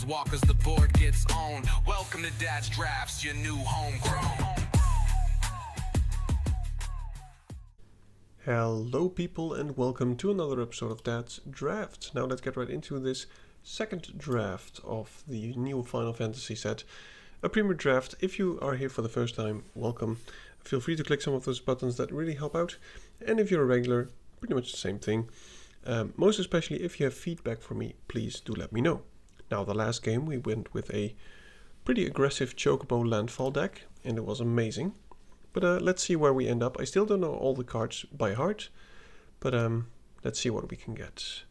walk as the board gets owned. Welcome to Dad's Drafts, your new homegrown. Hello people and welcome to another episode of Dad's Drafts. Now let's get right into this second draft of the new Final Fantasy set. A premier draft. If you are here for the first time, welcome. Feel free to click some of those buttons that really help out. And if you're a regular, pretty much the same thing. Most especially if you have feedback for me, please do let me know. Now the last game we went with a pretty aggressive Chocobo landfall deck and it was amazing. But let's see where we end up. I still don't know all the cards by heart, but let's see what we can get.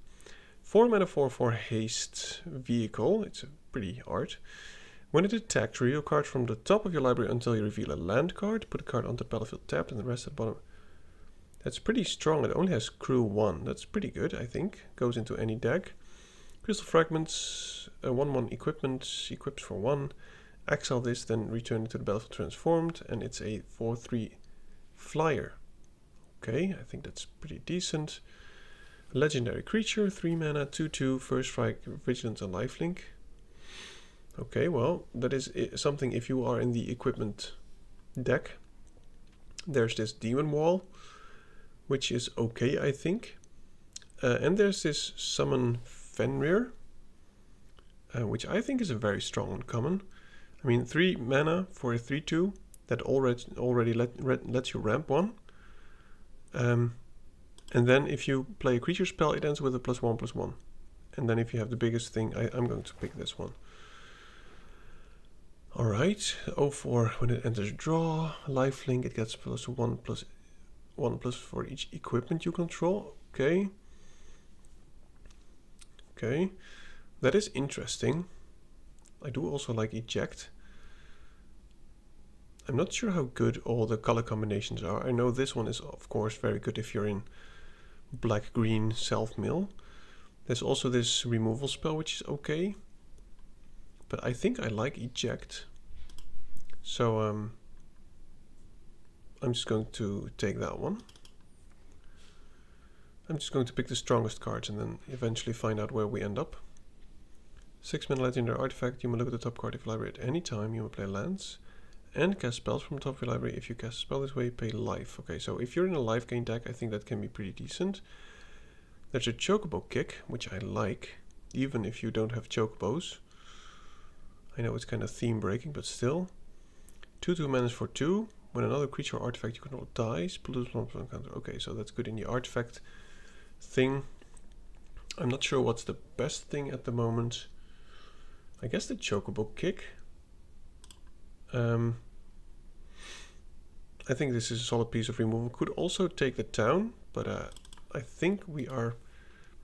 4 mana 4/4 haste vehicle. It's a pretty art. When it attacks, reveal a card from the top of your library until you reveal a land card. Put a card onto the battlefield tapped and the rest at the bottom. That's pretty strong. It only has crew 1. That's pretty good, I think. Goes into any deck. Crystal fragments, 1/1 equipment, equips for 1. Exile this, then return it to the battlefield transformed, and it's a 4/3 flyer. Okay, I think that's pretty decent. Legendary creature, 3 mana, 2/2, first strike, vigilance and lifelink. Okay, well, that is something if you are in the equipment deck. There's this demon wall, which is okay, I think. And there's this summon Fenrir, which I think is a very strong uncommon. I mean, 3 mana for a 3/2 that already lets you ramp 1. And then if you play a creature spell, it ends with a +1/+1. And then if you have the biggest thing, I'm going to pick this one. Alright, 0/4, when it enters draw, lifelink, it gets +1/+1 for each equipment you control. Okay. Okay, that is interesting. I do also like eject. I'm not sure how good all the color combinations are. I know this one is of course very good if you're in black-green self-mill. There's also this removal spell which is okay. But I think I like eject. So I'm just going to take that one. I'm just going to pick the strongest cards and then eventually find out where we end up. 6 mana legendary artifact. You may look at the top card of your library at any time. You may play lands and cast spells from the top of your library. If you cast a spell this way, pay life. Okay, so if you're in a life gain deck, I think that can be pretty decent. There's a Chocobo kick, which I like, even if you don't have Chocobos. I know it's kind of theme breaking, but still. 2/2 mana for 2. When another creature or artifact you control dies, lose 1 counter. Okay, so that's good in the artifact thing. I'm not sure what's the best thing at the moment. I guess the Chocobo kick. I think this is a solid piece of removal. Could also take the town, but I think we are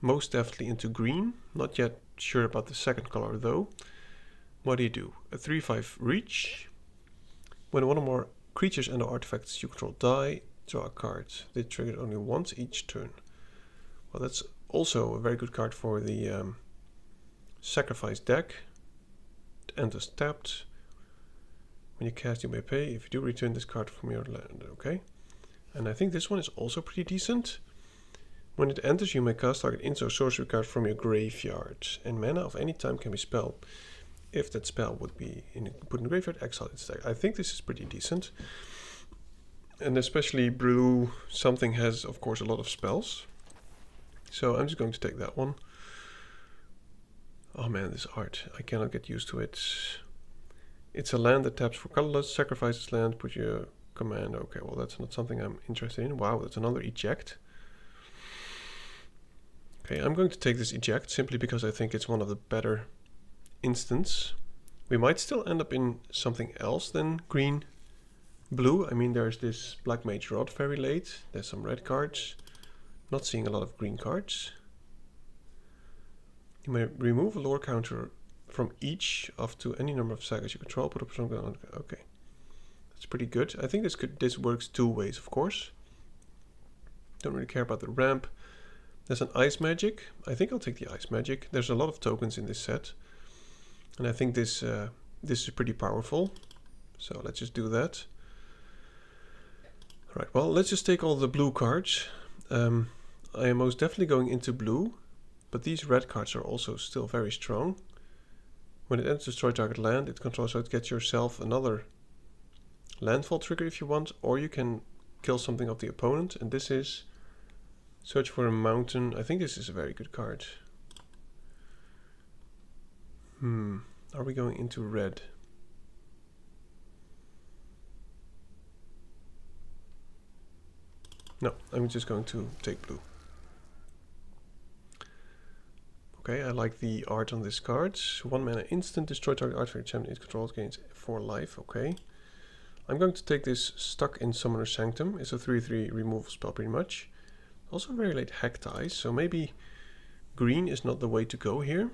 most definitely into green. Not yet sure about the second color though. What do? A 3/5 reach. When one or more creatures and or artifacts you control die, draw a card. They trigger only once each turn. Well, that's also a very good card for the sacrifice deck. It enters tapped. When you cast, you may pay. If you do, return this card from your land. Okay. And I think this one is also pretty decent. When it enters, you may cast target instant or sorcery card from your graveyard. And mana of any time can be spelled. If that spell would be put in the graveyard, exile its deck. I think this is pretty decent. And especially blue something has, of course, a lot of spells. So I'm just going to take that one. Oh man, this art. I cannot get used to it. It's a land that taps for colorless, sacrifices land, put your command. Okay, well that's not something I'm interested in. Wow, that's another eject. Okay, I'm going to take this eject simply because I think it's one of the better instants. We might still end up in something else than green, blue. I mean, there's this Black Mage Rod very late. There's some red cards. Not seeing a lot of green cards. You may remove a lore counter from each up to any number of sagas you control. Put up something on. Okay, that's pretty good. I think this works 2 ways, of course. Don't really care about the ramp. There's an ice magic. I think I'll take the ice magic. There's a lot of tokens in this set, and I think this is pretty powerful. So let's just do that. All right. Well, let's just take all the blue cards. I am most definitely going into blue, but these red cards are also still very strong. When it ends destroy target land, it controls, so it gets yourself another landfall trigger if you want, or you can kill something of the opponent, and this is search for a mountain. I think this is a very good card. Are we going into red? No, I'm just going to take blue. Okay, I like the art on this card. 1 mana instant, destroy target artifact champion is controlled, gains 4 life. Okay. I'm going to take this Stuck in Summoner's Sanctum. It's a 3/3 removal spell pretty much. Also very late hack ties, so maybe green is not the way to go here.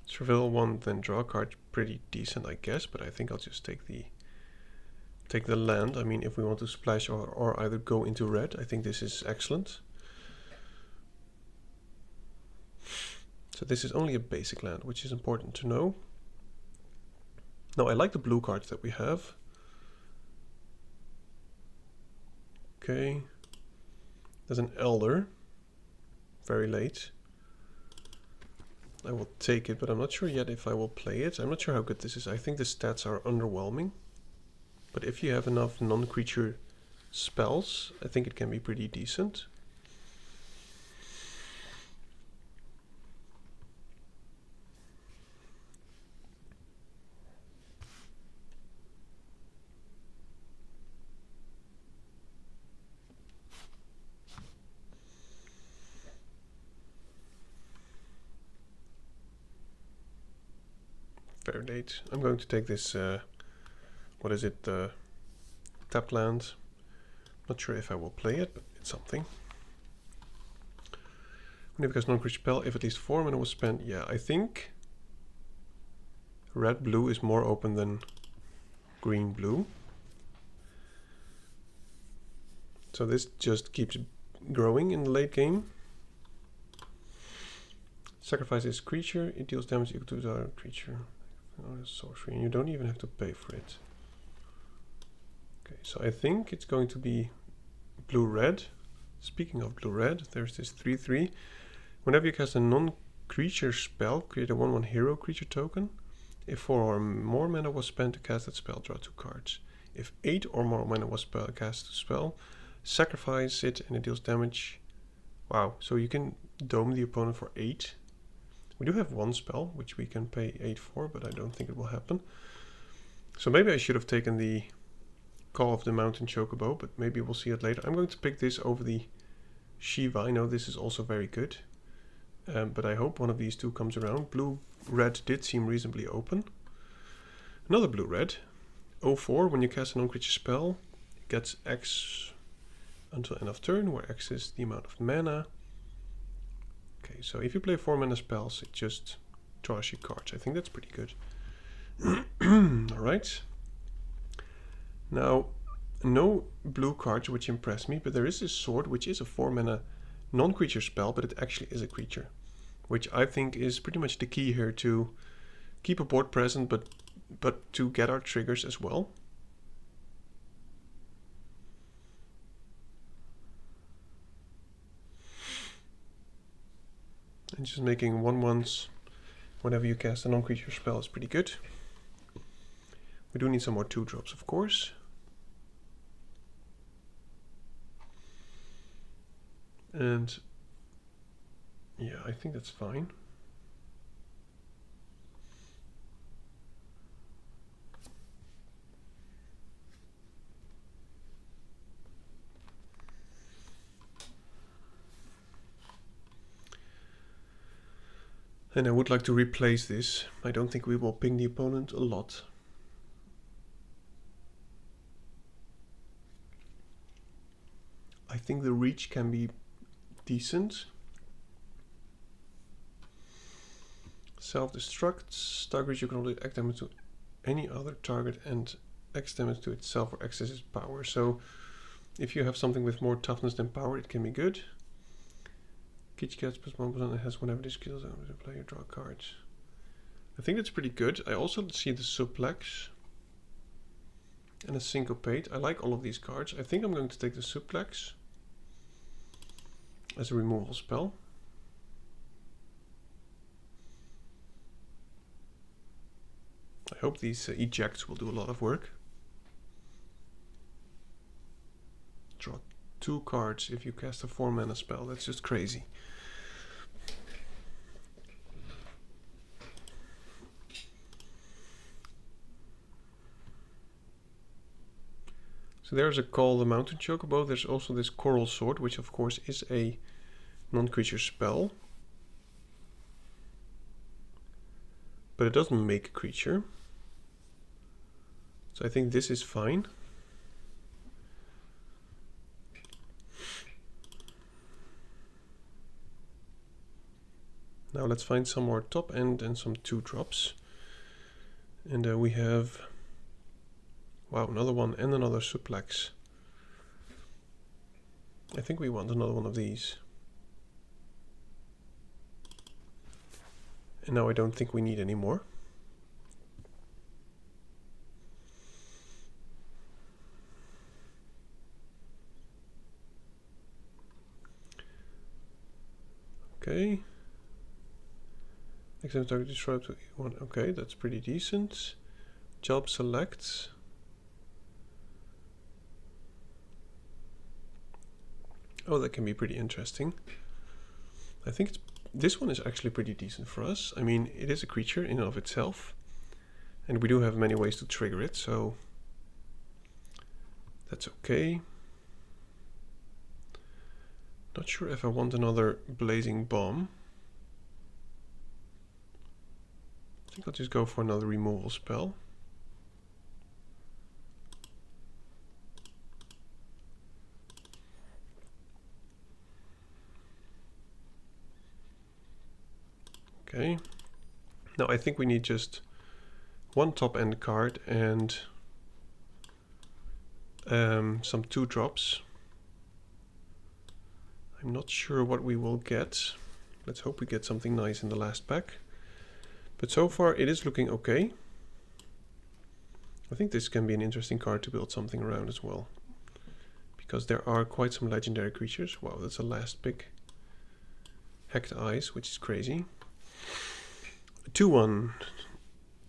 Surveil 1, then draw a card, pretty decent I guess, but I think I'll just take the land. I mean, if we want to splash or either go into red, I think this is excellent. So this is only a basic land, which is important to know. Now I like the blue cards that we have. Okay. There's an Elder. Very late. I will take it, but I'm not sure yet if I will play it. I'm not sure how good this is. I think the stats are underwhelming. But if you have enough non-creature spells, I think it can be pretty decent. Very late. I'm going to take this, what is it, tap land. Not sure if I will play it, but it's something. When it becomes non-creature spell, if at least 4 mana was spent, yeah, I think red-blue is more open than green-blue. So this just keeps growing in the late game. Sacrifice this creature, it deals damage equal to the other creature. Oh, that's sorcery, and you don't even have to pay for it. Okay, so I think it's going to be blue-red. Speaking of blue-red, there's this 3/3. Whenever you cast a non-creature spell, create a 1/1 hero creature token. If 4 or more mana was spent to cast that spell, draw 2 cards. If 8 or more mana was cast to spell, sacrifice it and it deals damage. Wow, so you can dome the opponent for 8. We do have 1 spell, which we can pay 8 for, but I don't think it will happen. So maybe I should have taken the Call of the Mountain Chocobo, but maybe we'll see it later. I'm going to pick this over the Shiva. I know this is also very good, but I hope one of these two comes around. Blue-red did seem reasonably open. Another blue-red. 0/4, when you cast a non-creature spell, it gets X until end of turn, where X is the amount of mana. Okay, so if you play 4 mana spells, it just draws you cards. I think that's pretty good. Alright. Now, no blue cards which impress me, but there is this sword which is a 4 mana non-creature spell, but it actually is a creature. Which I think is pretty much the key here to keep a board present, but to get our triggers as well. And just making 1/1s whenever you cast a non-creature spell is pretty good. We do need some more 2-drops, of course. And yeah, I think that's fine. And I would like to replace this. I don't think we will ping the opponent a lot. I think the reach can be decent. Self-destruct. Target you can only X damage to any other target and X damage to itself or access its power. So if you have something with more toughness than power, it can be good. Kitsch gets plus 1% and has whenever this kills out the player draw cards. I think that's pretty good. I also see the Suplex and a Syncopate. I like all of these cards. I think I'm going to take the Suplex as a removal spell. Hope these ejects will do a lot of work. Draw 2 cards if you cast a 4-mana spell. That's just crazy. So there's a Call the Mountain Chocobo. There's also this Coral Sword, which of course is a non-creature spell. But it doesn't make a creature. So I think this is fine. Now let's find some more top end and some 2-drops. And we have, wow, another one and another suplex. I think we want another one of these. And now I don't think we need any more. Okay. Next time target described to one. Okay, that's pretty decent. Job selects. Oh, that can be pretty interesting. I think this one is actually pretty decent for us. I mean, it is a creature in and of itself. And we do have many ways to trigger it, so that's okay. Not sure if I want another Blazing Bomb. I think I'll just go for another removal spell. Okay. Now I think we need just one top end card and some 2-drops. I'm not sure what we will get. Let's hope we get something nice in the last pack. But so far it is looking okay. I think this can be an interesting card to build something around as well. Because there are quite some legendary creatures. Wow, that's a last pick. Hacked Eyes, which is crazy. 2-1.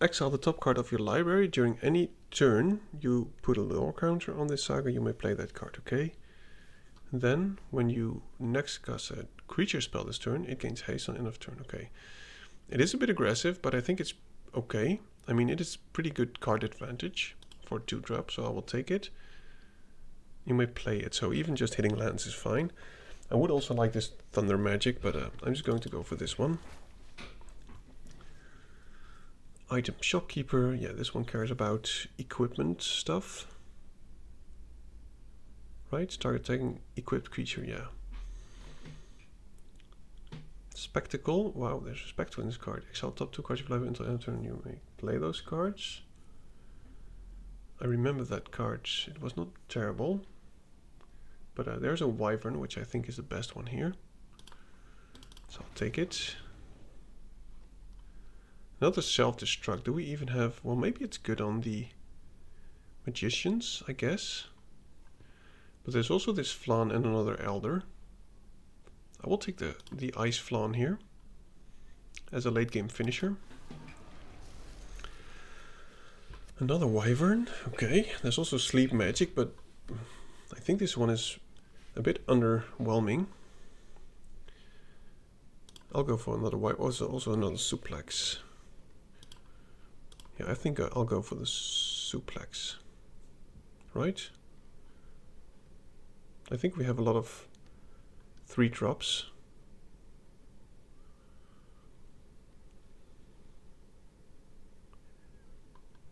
Exile the top card of your library. During any turn you put a lore counter on this saga, you may play that card, okay? Then, when you next cast a creature spell this turn, it gains haste on end of turn, okay. It is a bit aggressive, but I think it's okay. I mean, it is pretty good card advantage for 2-drop, so I will take it. You may play it, so even just hitting lands is fine. I would also like this Thunder Magic, but I'm just going to go for this one. Item Shopkeeper, yeah, this one cares about equipment stuff. Right, target taking equipped creature, yeah. Spectacle, wow, there's a Spectacle in this card. Exile top 2 cards of life until end of turn, you may play those cards. I remember that card, it was not terrible. But there's a Wyvern, which I think is the best one here. So I'll take it. Another Self-Destruct, do we even have, well maybe it's good on the Magicians, I guess. But there's also this Flan and another Elder. I will take the Ice Flan here as a late game finisher. Another Wyvern, okay. There's also Sleep Magic, but I think this one is a bit underwhelming. I'll go for another Wyvern, also another Suplex. Yeah, I think I'll go for the Suplex. Right? I think we have a lot of 3-drops.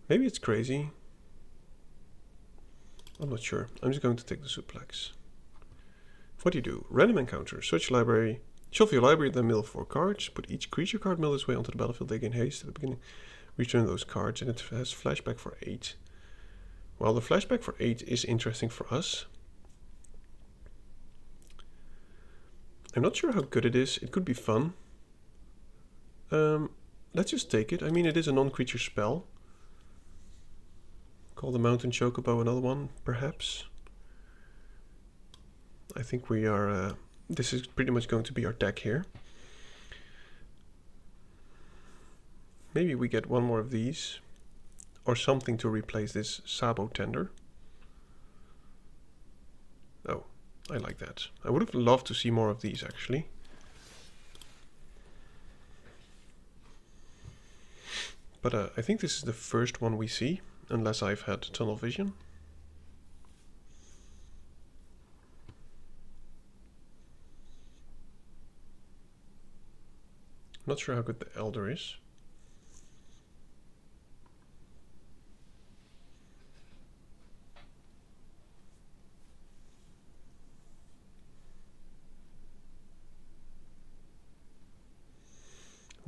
Maybe it's crazy. I'm not sure. I'm just going to take the Suplex. What do you do? Random encounter. Search your library. Shuffle your library, then mill 4 cards. Put each creature card mill this way onto the battlefield. They gain haste at the beginning. Return those cards, and it has flashback for 8. Well, the flashback for 8 is interesting for us. I'm not sure how good it is. It could be fun. Let's just take it. I mean, it is a non-creature spell. Call the Mountain Chocobo another one, perhaps. I think we are... this is pretty much going to be our deck here. Maybe we get one more of these. or something to replace this Sabo Tender. Oh, I like that. I would have loved to see more of these actually. But I think this is the first one we see, unless I've had tunnel vision. Not sure how good the Elder is.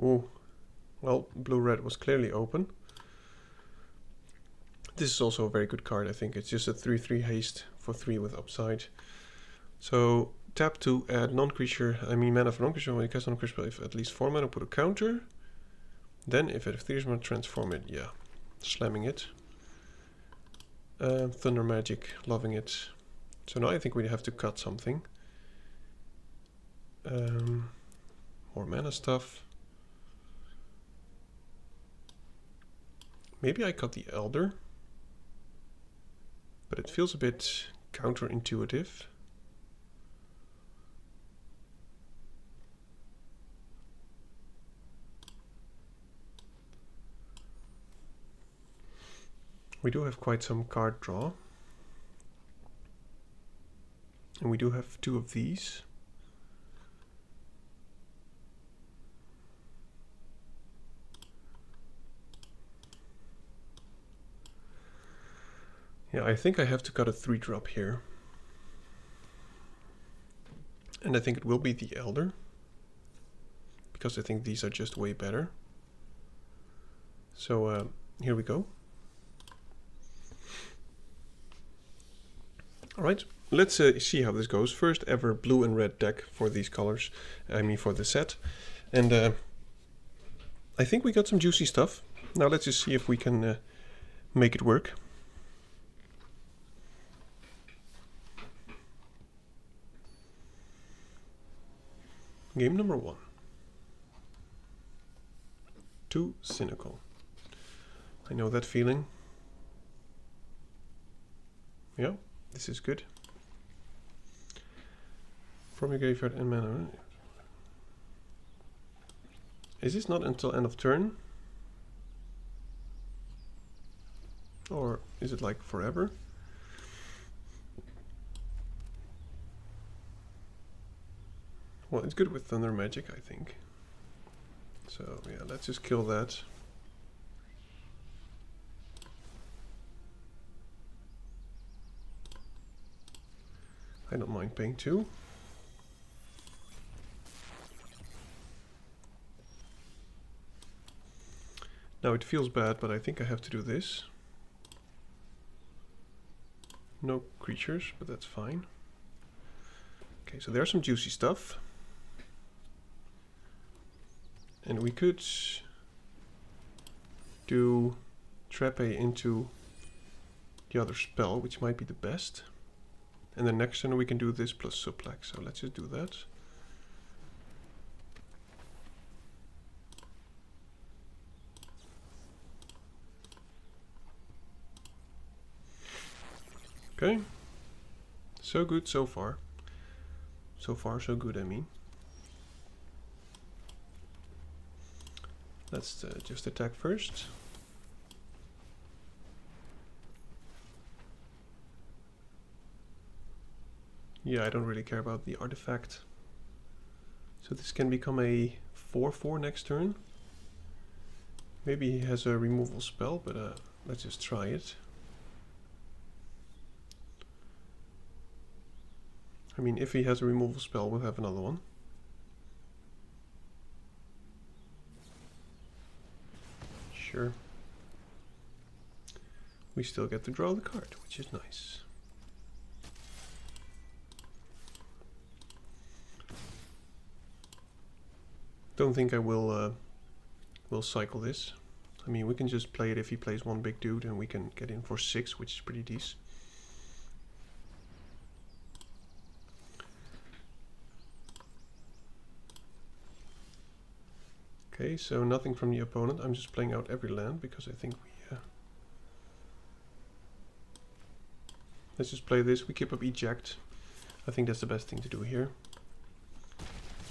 Ooh, well, blue-red was clearly open. This is also a very good card, I think. It's just a 3/3 haste for 3 with upside. So tap to add non-creature, mana for non-creature. When you cast non-creature spell, if at least 4 mana, put a counter. Then if it has 3 mana, transform it. Yeah, slamming it. Thunder Magic, loving it. So now I think we have to cut something. More mana stuff. Maybe I cut the Elder, but it feels a bit counterintuitive. We do have quite some card draw. And we do have 2 of these. Yeah, I think I have to cut a 3-drop here. And I think it will be the Elder, because I think these are just way better. So here we go. Alright, let's see how this goes. First ever blue and red deck for these colors, for the set. And I think we got some juicy stuff. Now let's just see if we can make it work. Game number 1. Too cynical. I know that feeling. Yeah, this is good. From your graveyard and mana. Is this not until end of turn? Or is it like forever? Well, it's good with Thunder Magic, I think. So yeah, let's just kill that. I don't mind paying 2. Now it feels bad, but I think I have to do this. No creatures, but that's fine. Okay, so there's some juicy stuff. And we could do Trap A into the other spell, which might be the best. And then next turn we can do this plus Suplex, so let's just do that. Okay. So good so far. So far so good, I mean. Let's just attack first. Yeah, I don't really care about the artifact. So this can become a 4/4 next turn. Maybe he has a removal spell, but let's just try it. I mean, if he has a removal spell, we'll have another one. Sure. We still get to draw the card, which is nice. Don't think I will cycle this. I mean, we can just play it if he plays one big dude, and we can get in for 6, which is pretty decent. Okay, so nothing from the opponent. I'm just playing out every land because I think Let's just play this. We keep up eject. I think that's the best thing to do here.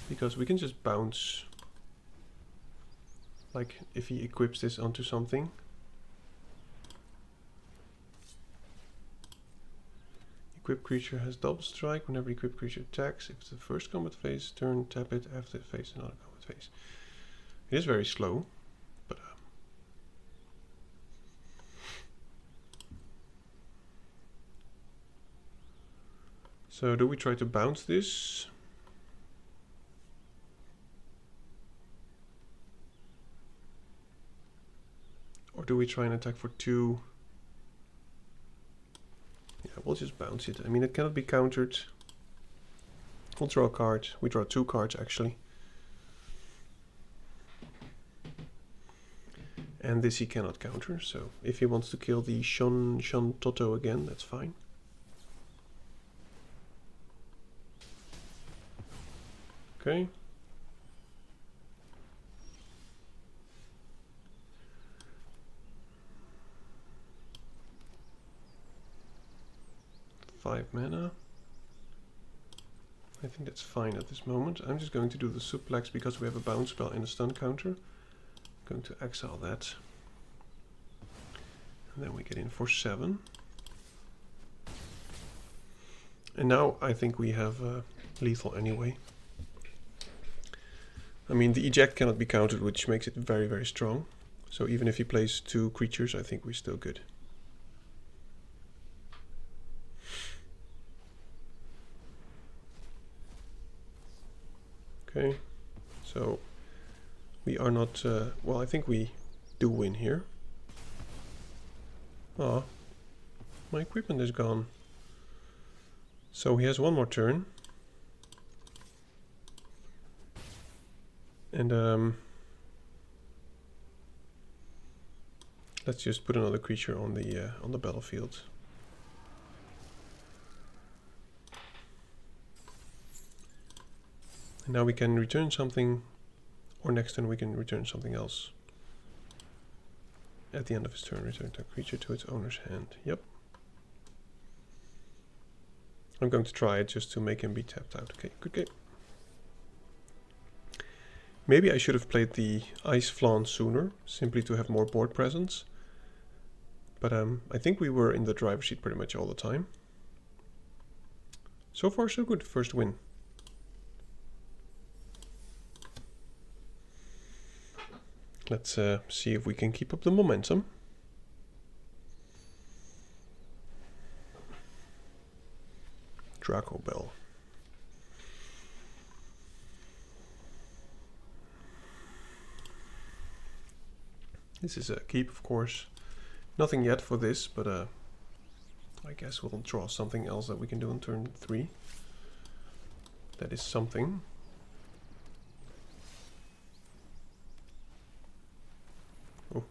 Because we can just bounce. Like if he equips this onto something. Equipped creature has double strike whenever equipped creature attacks. If it's the first combat phase turn, tap it after it faces another combat phase. It is very slow, but so do we try to bounce this? Or do we try and attack for 2? Yeah, we'll just bounce it. I mean, it cannot be countered. We'll draw a card. We draw 2 cards, actually. And this he cannot counter, so if he wants to kill the Shantotto again, that's fine. Okay. Five mana. I think that's fine at this moment. I'm just going to do the suplex because we have a bounce spell and a stun counter. I'm going to exile that. And then we get in for 7. And now I think we have lethal anyway. I mean, the eject cannot be countered, which makes it very, very strong. So even if he plays 2 creatures, I think we're still good. Okay, so we are not, well, I think we do win here. Ah, my equipment is gone. So he has 1 more turn. And let's just put another creature on the battlefield. And now we can return something, or next turn we can return something else. At the end of his turn, return that creature to its owner's hand. Yep. I'm going to try it just to make him be tapped out. Okay, good game. Maybe I should have played the Ice Flan sooner, simply to have more board presence. But I think we were in the driver's seat pretty much all the time. So far so good, first win. Let's see if we can keep up the momentum. Draco Bell. This is a keep, of course. Nothing yet for this, but I guess we'll draw something else that we can do on turn 3. That is something. Oh.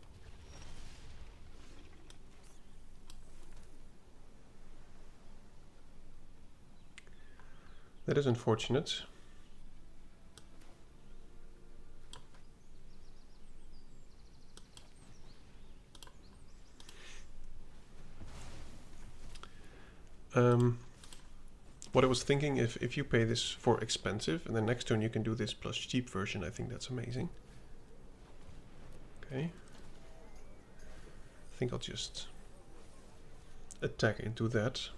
That is unfortunate. What I was thinking, if you pay this for expensive, and then next turn you can do this plus cheap version, I think that's amazing. Okay. I think I'll just attack into that.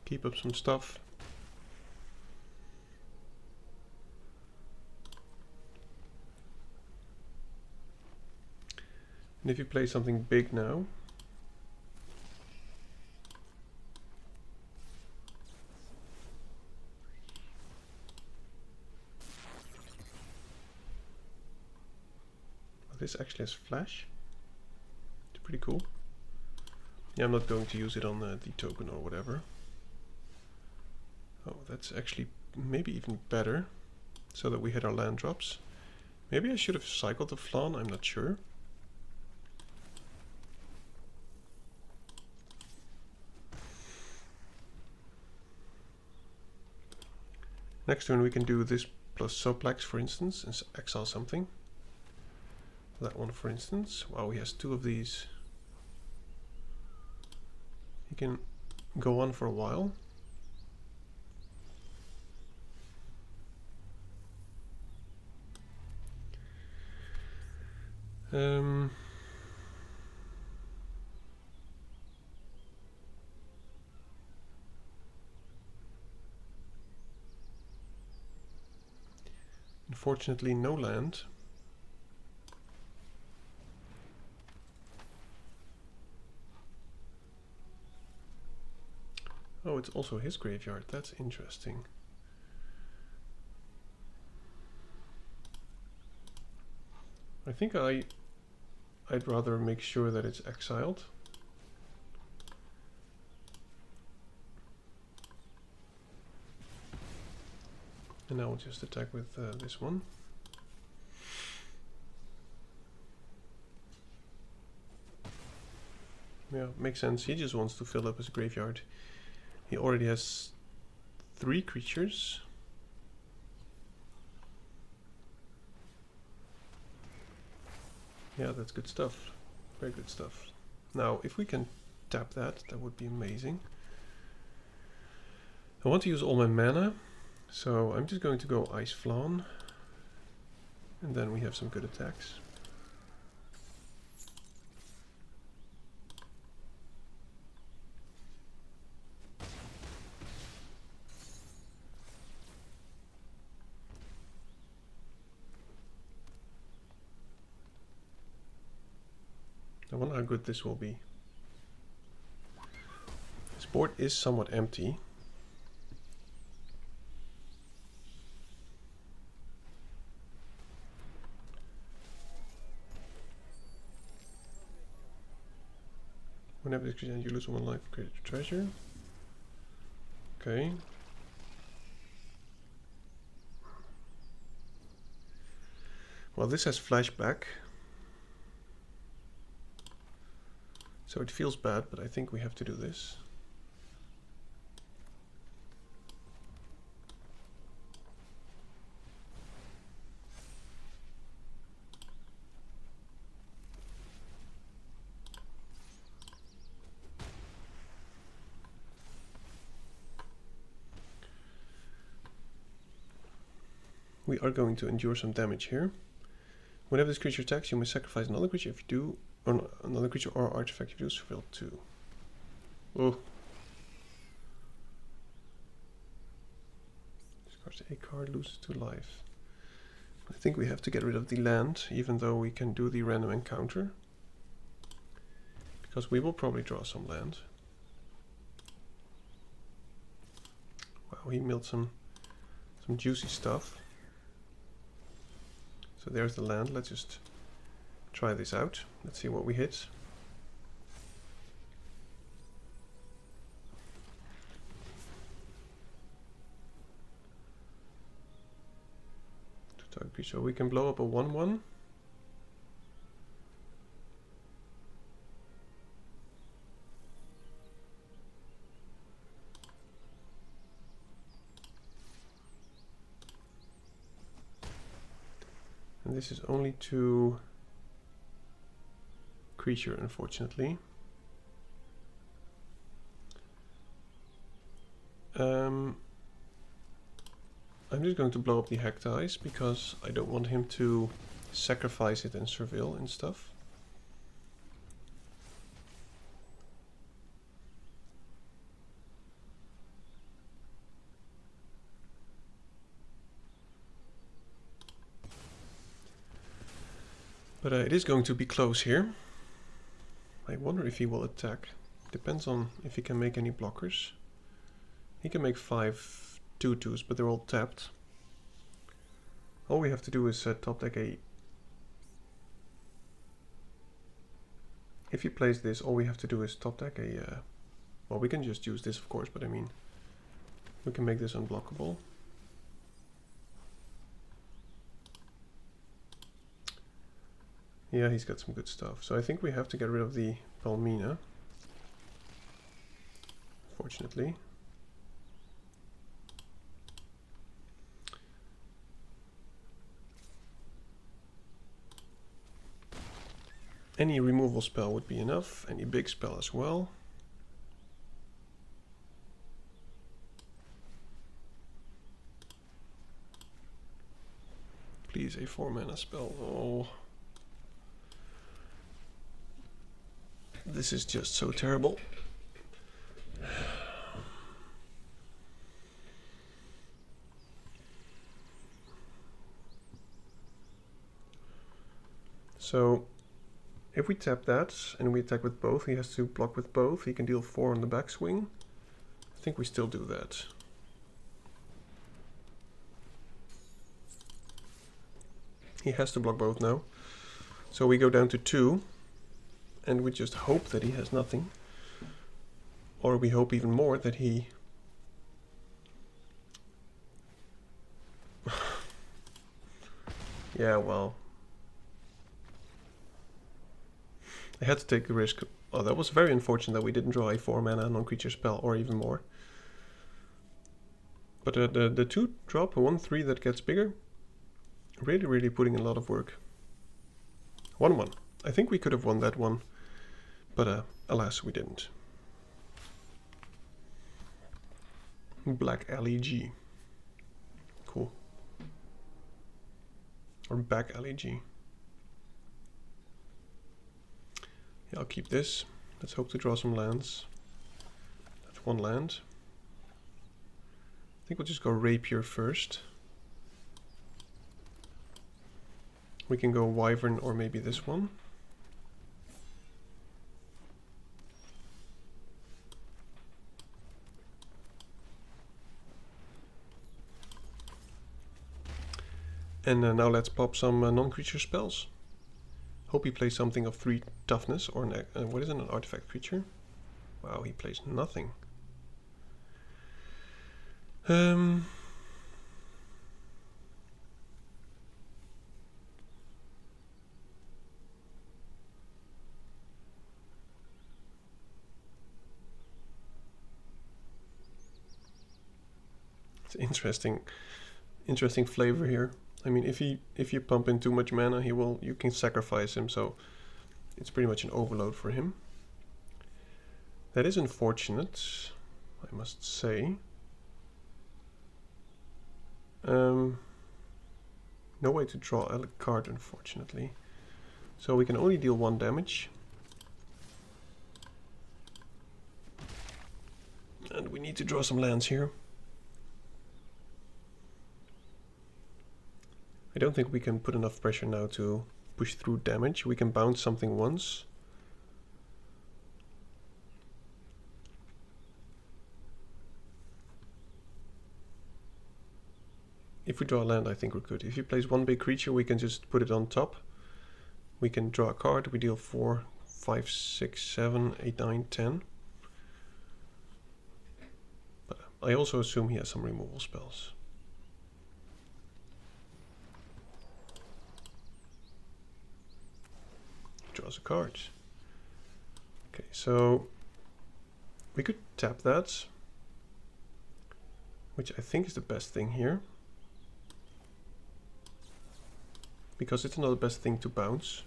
Keep up some stuff. And if you play something big now, this actually has flash. It's pretty cool. Yeah, I'm not going to use it on the token or whatever. Oh, that's actually maybe even better, so that we hit our land drops. Maybe I should have cycled the flan, I'm not sure. Next turn we can do this plus Suplex, for instance, and exile something. That one, for instance. Wow, he has 2 of these. He can go on for a while. Unfortunately, no land. Oh, it's also his graveyard. That's interesting. I think I'd rather make sure that it's exiled. And now we'll just attack with this one. Yeah, makes sense. He just wants to fill up his graveyard. He already has 3 creatures. Yeah, that's good stuff. Very good stuff. Now, if we can tap that, that would be amazing. I want to use all my mana, so I'm just going to go Ice Flan. And then we have some good attacks. I wonder how good this will be. This board is somewhat empty. Whenever this creature, you lose 1 life, create a treasure. Okay. Well, this has flashback. So it feels bad, but I think we have to do this. We are going to endure some damage here. Whenever this creature attacks, you may sacrifice another creature. If you do, or another creature or artifact, if you do, surveil 2. Oh. Discards a card, loses 2 life. I think we have to get rid of the land, even though we can do the random encounter. Because we will probably draw some land. Wow, he milled some juicy stuff. So there's the land. Let's just try this out. Let's see what we hit. So we can blow up a 1/1. And this is only 2 creature, unfortunately. I'm just going to blow up the Hectice because I don't want him to sacrifice it and surveil and stuff. But it is going to be close here. I wonder if he will attack. Depends on if he can make any blockers. He can make 5 2/2s, but they're all tapped. All we have to do is top deck a... If he plays this, all we have to do is top deck a... well, we can just use this, of course, but I mean... we can make this unblockable. Yeah, he's got some good stuff. So I think we have to get rid of the Palamecia. Fortunately. Any removal spell would be enough, any big spell as well. Please, a 4-mana spell. Oh. This is just so terrible. So, if we tap that and we attack with both, he has to block with both. He can deal 4 on the backswing. I think we still do that. He has to block both now. So we go down to 2. And we just hope that he has nothing. Or we hope even more that he... Yeah, well... I had to take the risk. Oh, that was very unfortunate that we didn't draw a 4-mana non-creature spell, or even more. But the 2-drop, a 1/3 that gets bigger, really putting in a lot of work. 1/1. I think we could have won that one, but alas, we didn't. Black LEG. Cool. Or back LEG. Yeah, I'll keep this. Let's hope to draw some lands. That's 1 land. I think we'll just go Rapier first. We can go Wyvern or maybe this one. And now let's pop some non-creature spells. Hope he plays something of 3 toughness or what is it, an artifact creature? Wow, he plays nothing. It's interesting flavor here. I mean, if you pump in too much mana, you can sacrifice him, so it's pretty much an overload for him. That is unfortunate, I must say. No way to draw a card, unfortunately. So we can only deal 1 damage. And we need to draw some lands here. I don't think we can put enough pressure now to push through damage. We can bounce something once. If we draw a land, I think we're good. If he plays 1 big creature, we can just put it on top. We can draw a card. We deal 4, 5, 6, 7, 8, 9, 10. But I also assume he has some removal spells. Draws a card. Okay, so we could tap that, which I think is the best thing here, because it's not the best thing to bounce.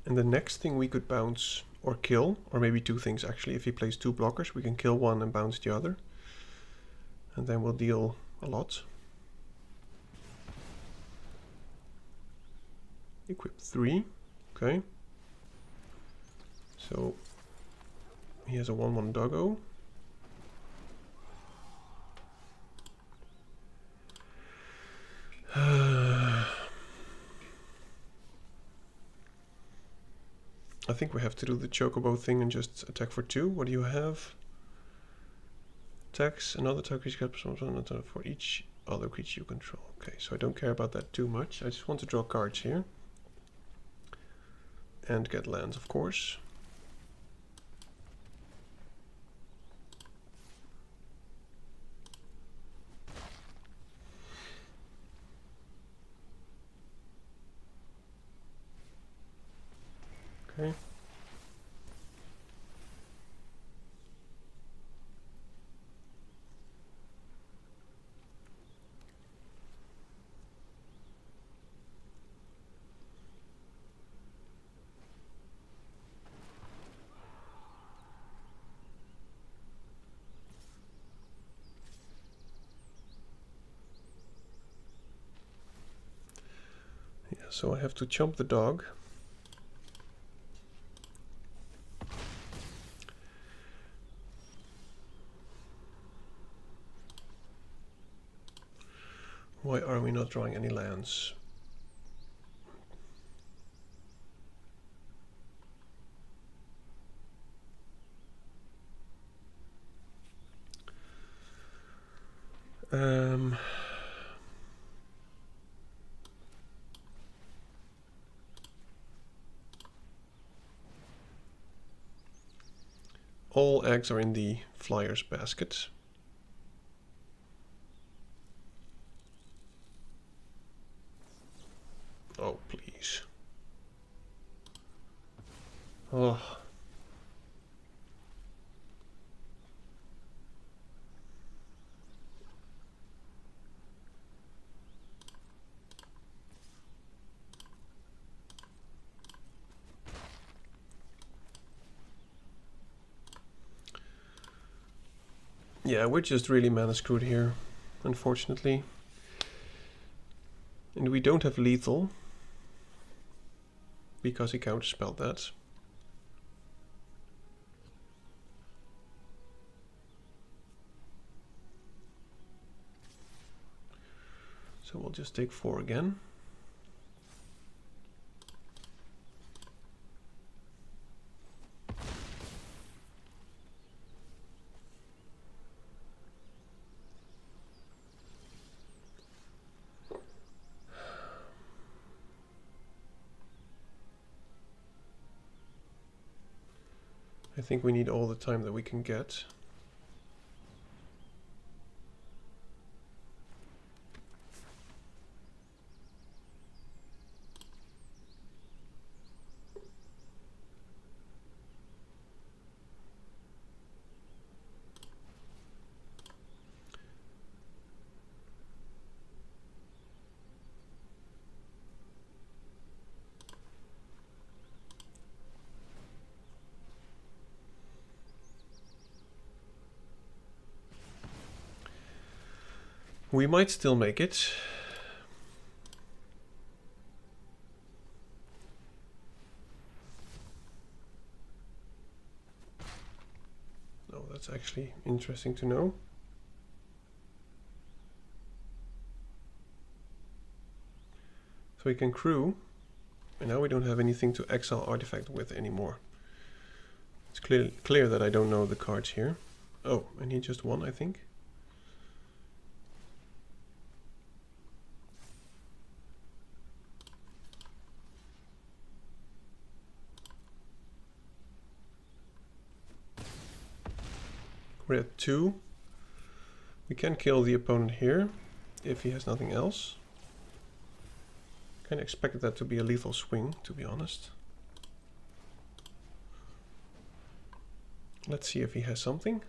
And the next thing we could bounce or kill, or maybe 2 things actually. If he plays 2 blockers, we can kill one and bounce the other, and then we'll deal a lot. Equip 3, okay. So he has a 1/1 doggo. I think we have to do the chocobo thing and just attack for 2. What do you have? Attacks another target creature for each other creature you control. Okay, so I don't care about that too much. I just want to draw cards here. And get lands, of course. Okay. So I have to chomp the dog. Why are we not drawing any lands? All eggs are in the flyers basket. Oh, please. Oh. Yeah, we're just really mana screwed here, unfortunately. And we don't have lethal, because he counterspelled that. So we'll just take 4 again. I think we need all the time that we can get. We might still make it. Oh, that's actually interesting to know. So we can crew, and now we don't have anything to exile artifact with anymore. It's clear that I don't know the cards here. Oh, I need just one, I think. We're at 2. We can kill the opponent here if he has nothing else. Kind of expected that to be a lethal swing, to be honest. Let's see if he has something.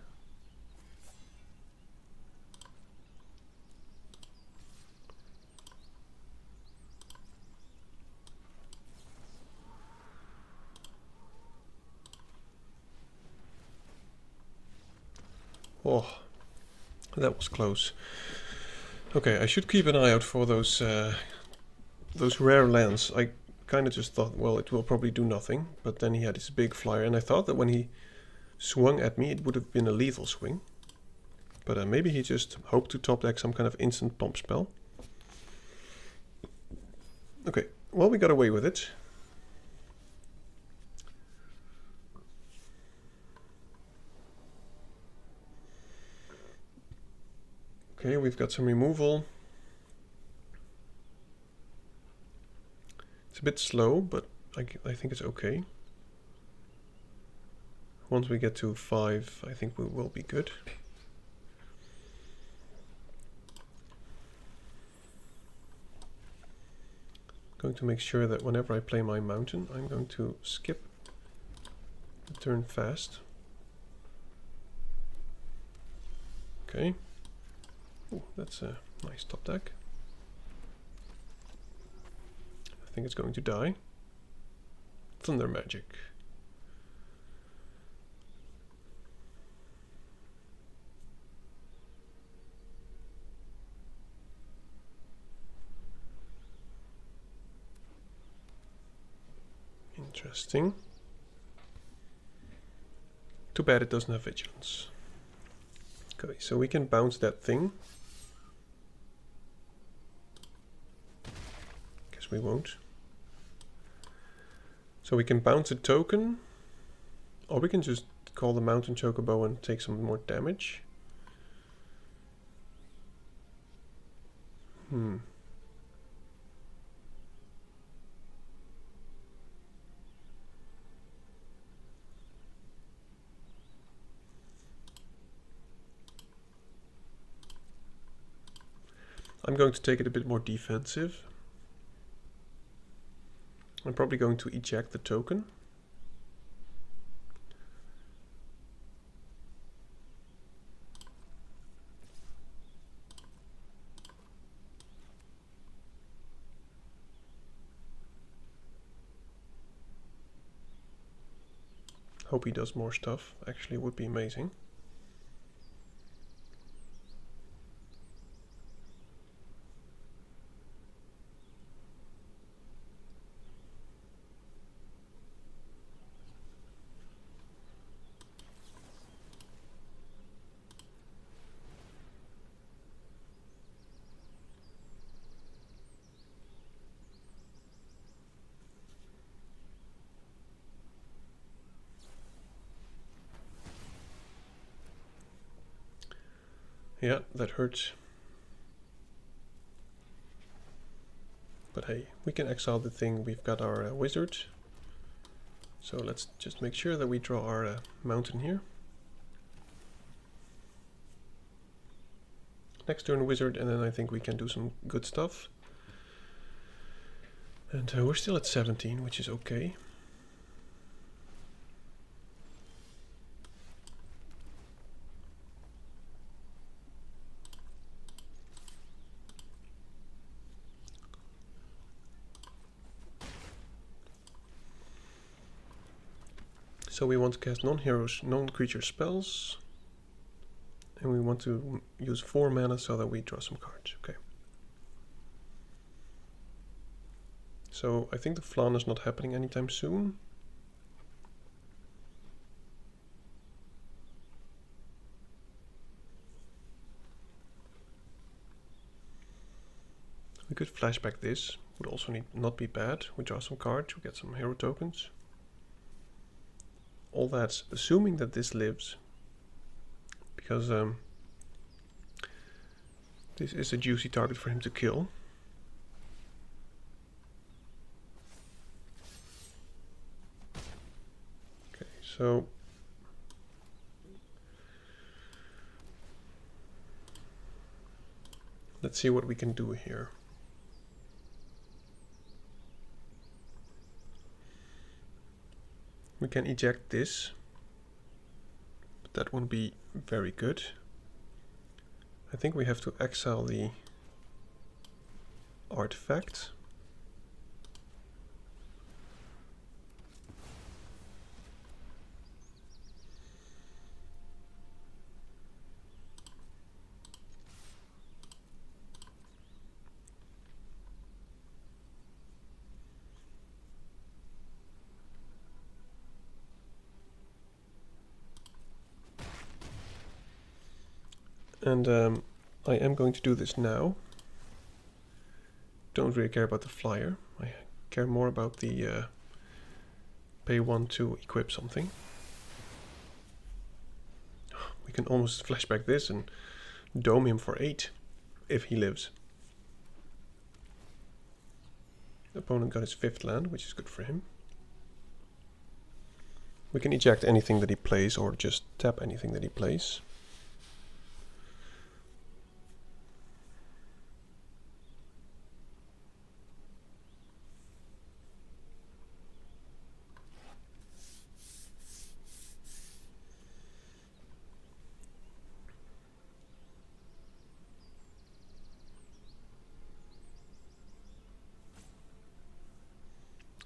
Oh, that was close. Okay, I should keep an eye out for those rare lands. I kind of just thought, well, it will probably do nothing, but then he had his big flyer, and I thought that when he swung at me, it would have been a lethal swing. But maybe he just hoped to top deck some kind of instant pump spell. Okay, well, we got away with it. Okay, we've got some removal. It's a bit slow, but I think it's okay. Once we get to 5, I think we will be good. Going to make sure that whenever I play my mountain, I'm going to skip the turn fast. Okay. Ooh, that's a nice top deck. I think it's going to die. Thunder Magic. Interesting. Too bad it doesn't have vigilance. Okay, so we can bounce that thing. Guess we won't. So we can bounce a token, or we can just call the Mountain Chocobo and take some more damage. I'm going to take it a bit more defensive. I'm probably going to eject the token. Hope he does more stuff. Actually, would be amazing. Yeah, that hurts. But hey, we can exile the thing. We've got our wizard. So let's just make sure that we draw our mountain here. Next turn wizard, and then I think we can do some good stuff. And we're still at 17, which is okay. So we want to cast non-heroes, non-creature spells. And we want to use 4 mana so that we draw some cards. Okay. So I think the flan is not happening anytime soon. We could flashback this. Would also not be bad. We draw some cards. We get some hero tokens. All that's assuming that this lives, because this is a juicy target for him to kill. Okay, so let's see what we can do here. We can eject this, but that won't be very good. I think we have to exile the artifact. And I am going to do this now. Don't really care about the flyer. I care more about the pay 1 to equip something. We can almost flashback this and dome him for 8 if he lives. The opponent got his 5th land, which is good for him. We can eject anything that he plays or just tap anything that he plays.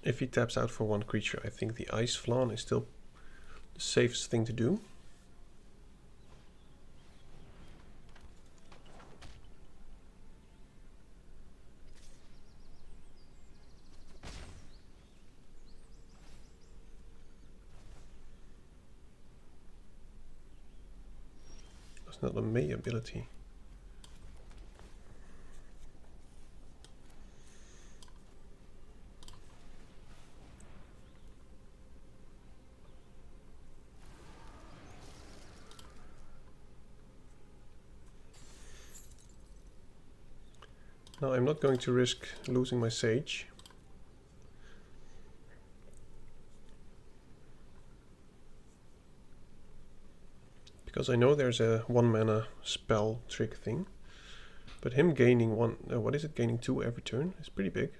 If he taps out for 1 creature, I think the Ice Flan is still the safest thing to do. It's not a May ability. Now I'm not going to risk losing my Sage. Because I know there's a 1 mana spell trick thing. But him gaining what is it? Gaining 2 every turn is pretty big.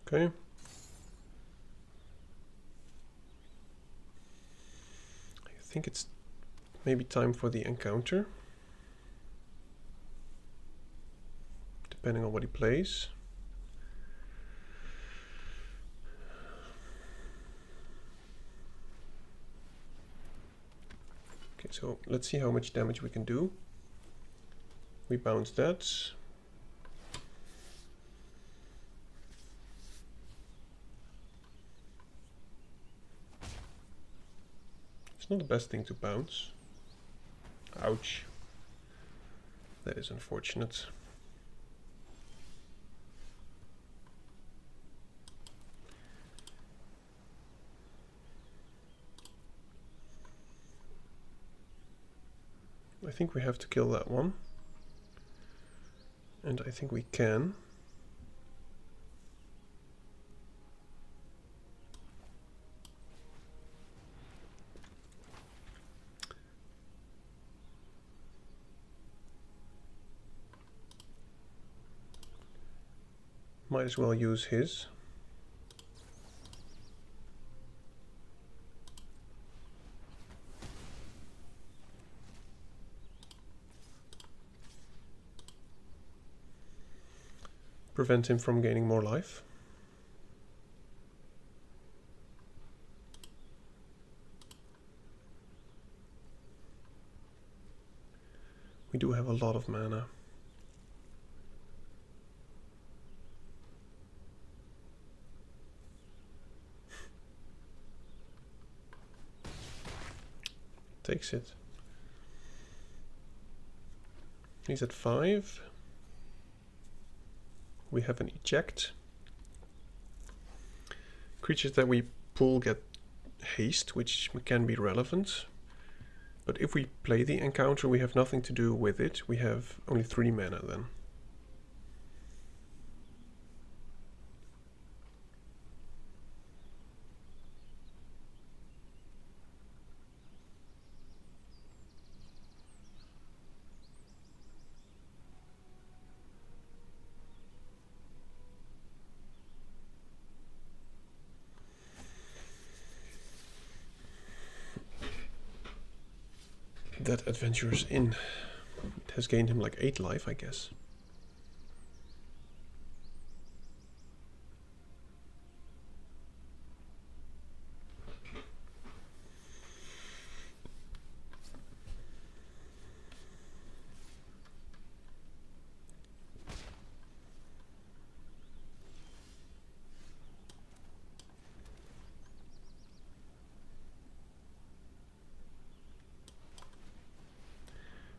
Okay. I think it's maybe time for the encounter. Depending on what he plays. Okay, so let's see how much damage we can do. We bounce that. It's not the best thing to bounce. Ouch. That is unfortunate. I think we have to kill that one. And I think we can. Might as well use his. Prevent him from gaining more life. We do have a lot of mana. Takes it. He's at 5. We have an eject. Creatures that we pull get haste, which can be relevant. But if we play the encounter, we have nothing to do with it. We have only 3 mana then. That Adventurer's Inn. It has gained him like 8 life, I guess.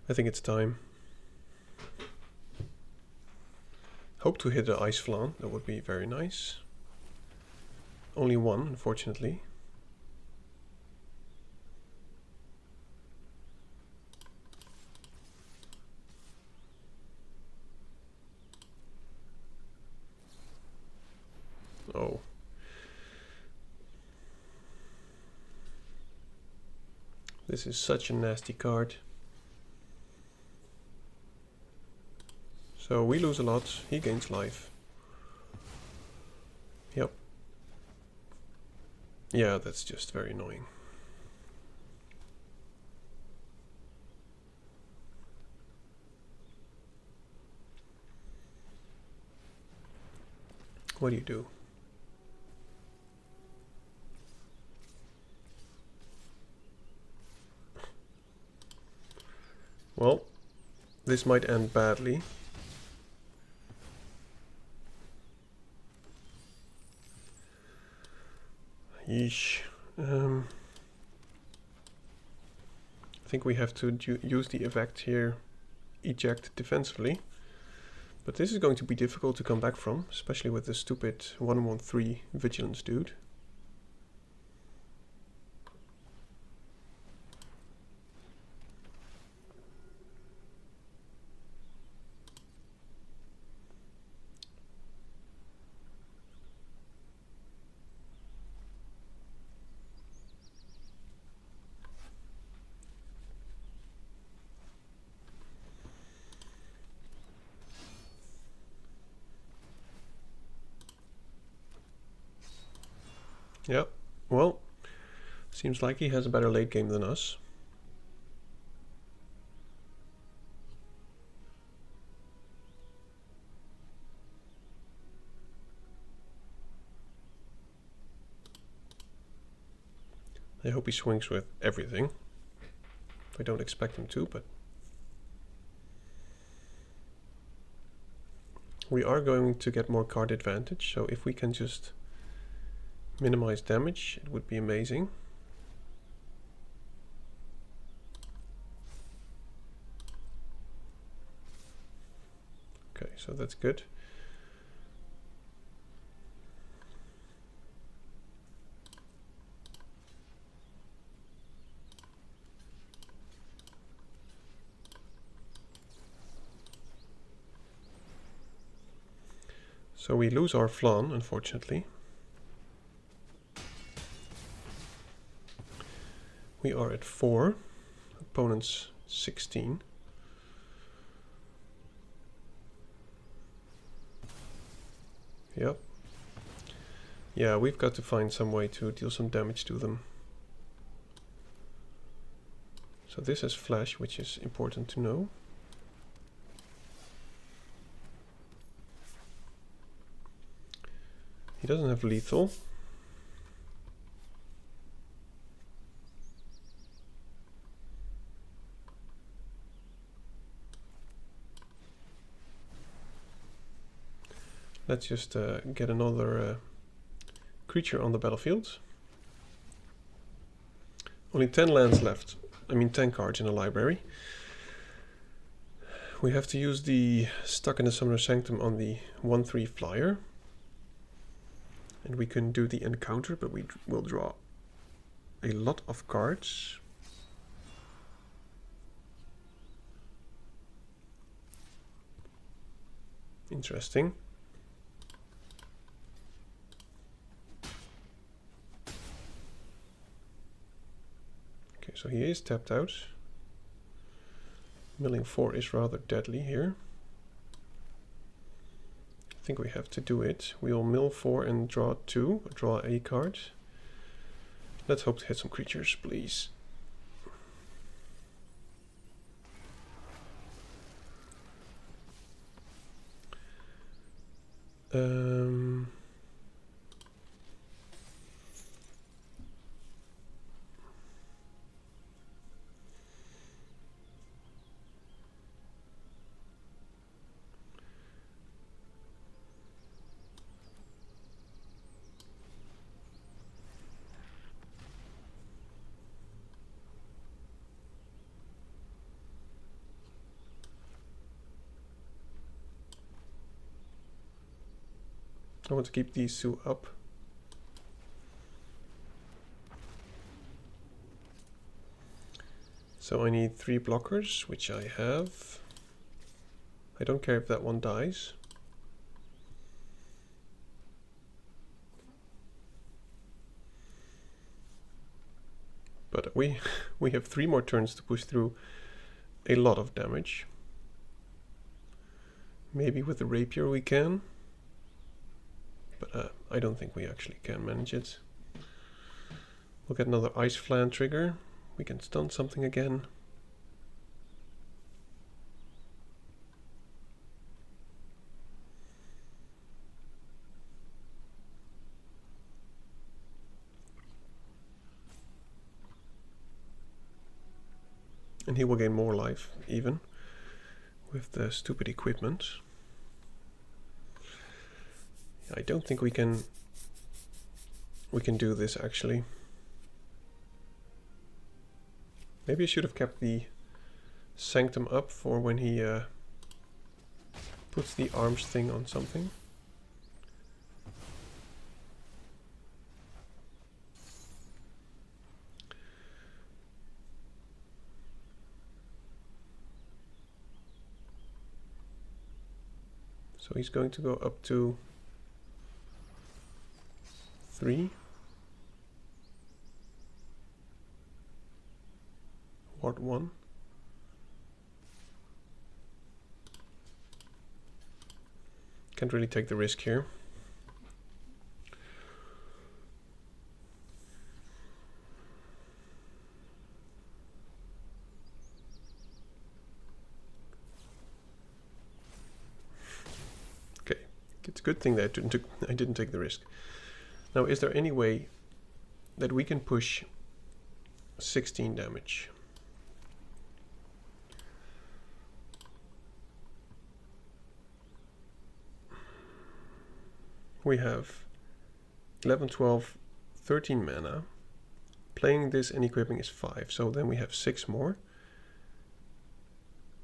I think it's time. Hope to hit the Ice Flan, that would be very nice. Only 1, unfortunately. Oh. This is such a nasty card. So we lose a lot, he gains life. Yep. Yeah, that's just very annoying. What do you do? Well, this might end badly. Yeesh. I think we have to use the eject defensively. But this is going to be difficult to come back from, especially with the stupid 113 vigilance dude. Yeah, well, seems like he has a better late game than us. I hope he swings with everything. I don't expect him to, but we are going to get more card advantage, so if we can just minimize damage, it would be amazing. Okay, so that's good. So we lose our flan, unfortunately. We are at 4, opponent's 16. Yep. Yeah, we've got to find some way to deal some damage to them. So this has flash, which is important to know. He doesn't have lethal. Let's just get another creature on the battlefield. Only 10 lands left. I mean 10 cards in the library. We have to use the Stuck in the Summoner's Sanctum on the 1/3 flyer. And we can do the encounter, but we will draw a lot of cards. Interesting. Okay, so he is tapped out. Milling 4 is rather deadly here. I think we have to do it. We will mill 4 and draw 2, draw a card. Let's hope to hit some creatures, please. I want to keep these two up. So I need 3 blockers, which I have. I don't care if that one dies. But we have 3 more turns to push through a lot of damage. Maybe with the rapier we can. But I don't think we actually can manage it. We'll get another Ice Flan trigger. We can stun something again. And he will gain more life even with the stupid equipment. I don't think we can we can do this actually. Maybe I should have kept the Sanctum up for when he puts the arms thing on something. So he's going to go up to 3. Ward 1. Can't really take the risk here. Okay, it's a good thing that I didn't take the risk. Now, is there any way that we can push 16 damage? We have 11, 12, 13 mana. Playing this and equipping is 5, so then we have 6 more.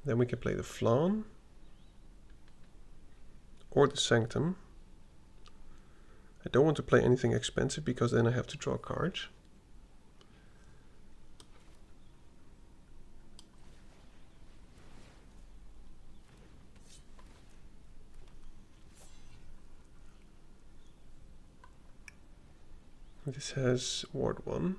Then we can play the Flan or the Sanctum. I don't want to play anything expensive because then I have to draw a card. This has Ward 1.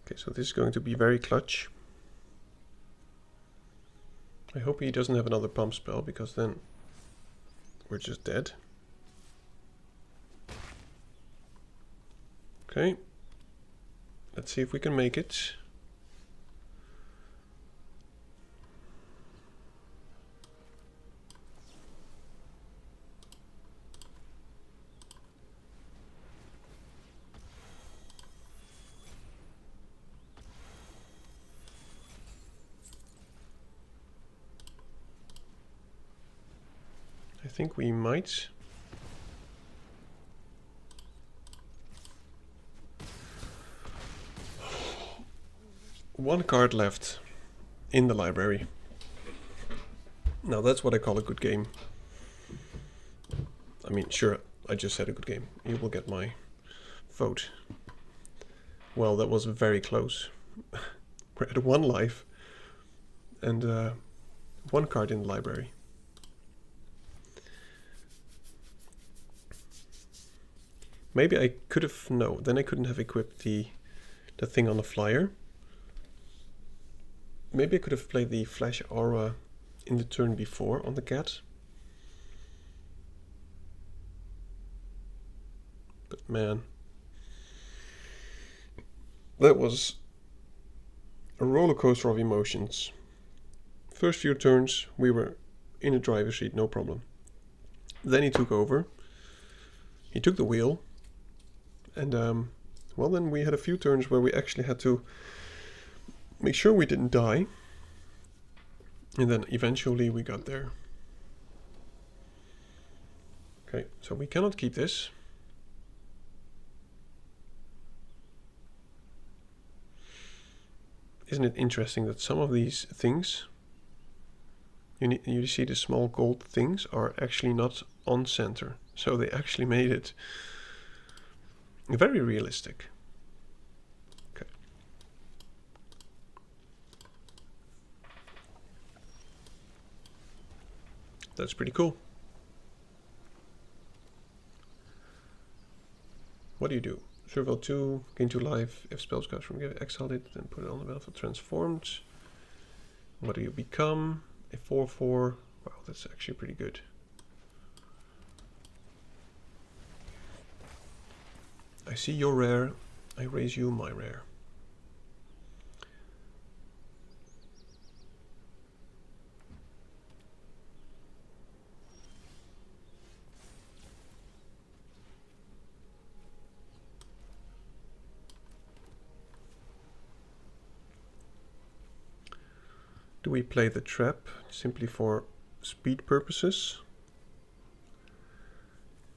Okay, so this is going to be very clutch. I hope he doesn't have another pump spell, because then we're just dead. Okay, let's see if we can make it. I think we might. One card left in the library. Now that's what I call a good game. I mean, sure, I just said a good game. You will get my vote. Well, that was very close. We're at 1 life and 1 card in the library. Maybe I could have, no, then I couldn't have equipped the thing on the flyer. Maybe I could have played the Flash Aura in the turn before on the cat. But man, that was a roller coaster of emotions. First few turns we were in a driver's seat, no problem. Then he took over. He took the wheel. And, well, then we had a few turns where we actually had to make sure we didn't die. And then eventually we got there. Okay, so we cannot keep this. Isn't it interesting that some of these things, you see the small gold things, are actually not on center. So they actually made it very realistic. Okay. That's pretty cool. What do you do? Survival 2, gain 2 life. If spells comes from exile it, then put it on the battlefield transformed. What do you become? A 4/4. Wow, that's actually pretty good. I see your rare. I raise you my rare. Do we play the trap simply for speed purposes?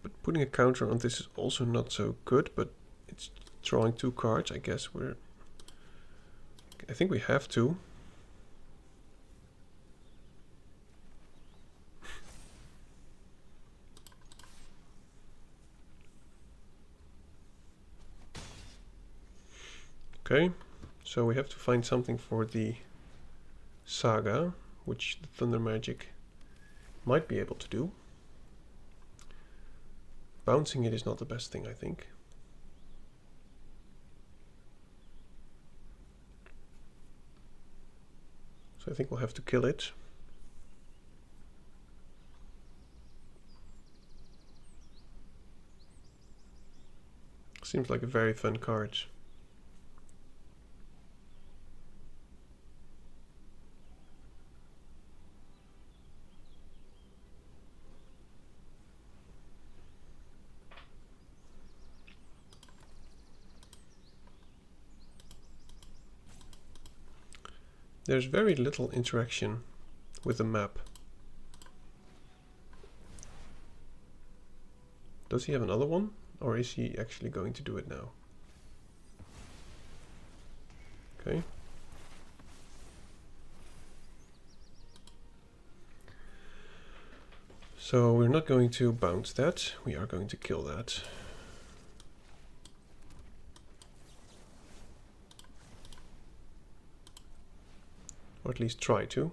But putting a counter on this is also not so good, but it's drawing 2 cards. I guess I think we have to. Okay, so we have to find something for the Saga, which the Thunder Magic might be able to do. Bouncing it is not the best thing, I think. So I think we'll have to kill it. Seems like a very fun card. There's very little interaction with the map. Does he have another one? Or is he actually going to do it now? Okay. So we're not going to bounce that. We are going to kill that. Or at least try to.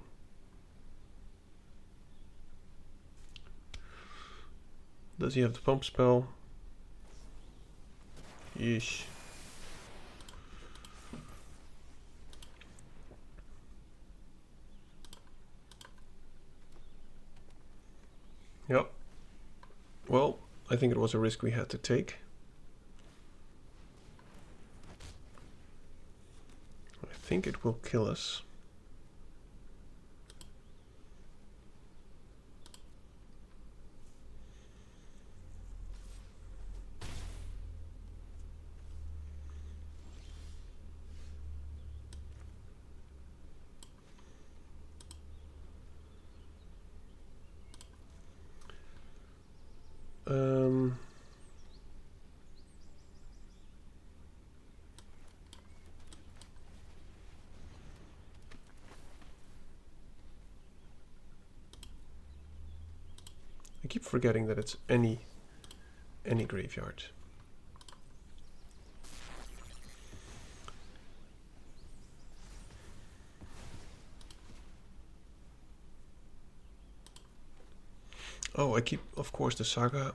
Does he have the pump spell? Yeesh. Yep. Well, I think it was a risk we had to take. I think it will kill us. I keep forgetting that it's any graveyard. Oh, of course the Saga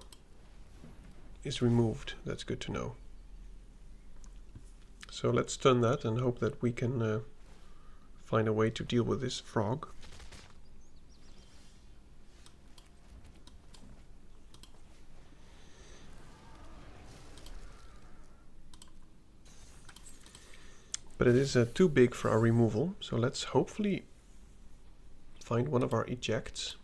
is removed. That's good to know. So let's stun that and hope that we can find a way to deal with this frog. But it is too big for our removal, so let's hopefully find one of our ejects.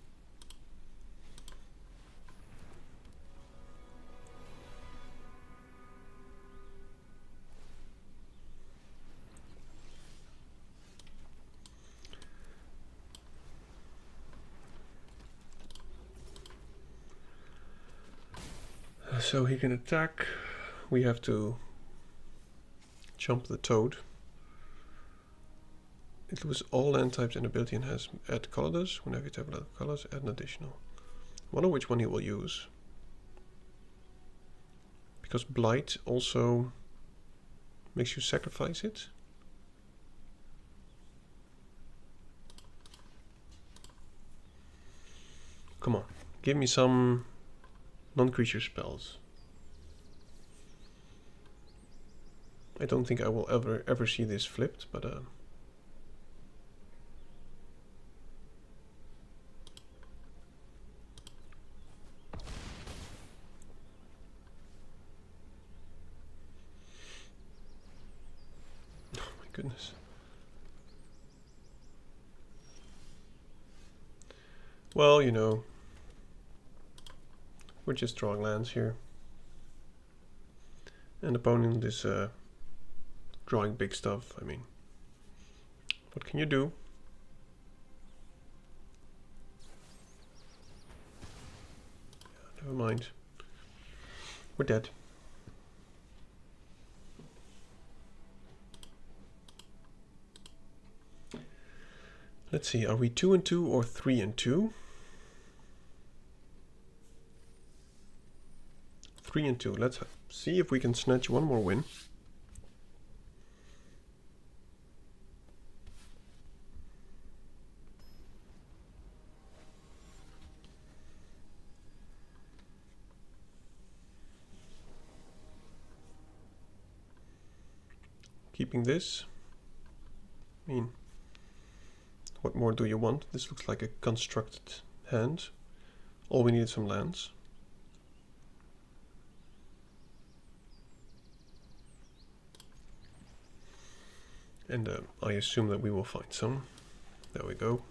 So he can attack. We have to jump the toad. It loses all land types and ability and has add colors. Whenever you tap another colors, add an additional. Wonder which one he will use. Because Blight also makes you sacrifice it. Come on, give me some non-creature spells. I don't think I will ever see this flipped, but oh my goodness. Well, you know, we're just drawing lands here. And opponent is drawing big stuff. I mean, what can you do? Never mind. We're dead. Let's see, are we 2 and 2 or 3 and 2? 3 and 2. Let's see if we can snatch one more win. Keeping this. I mean, what more do you want? This looks like a constructed hand. All we need is some lands. And I assume that we will find some. There we go.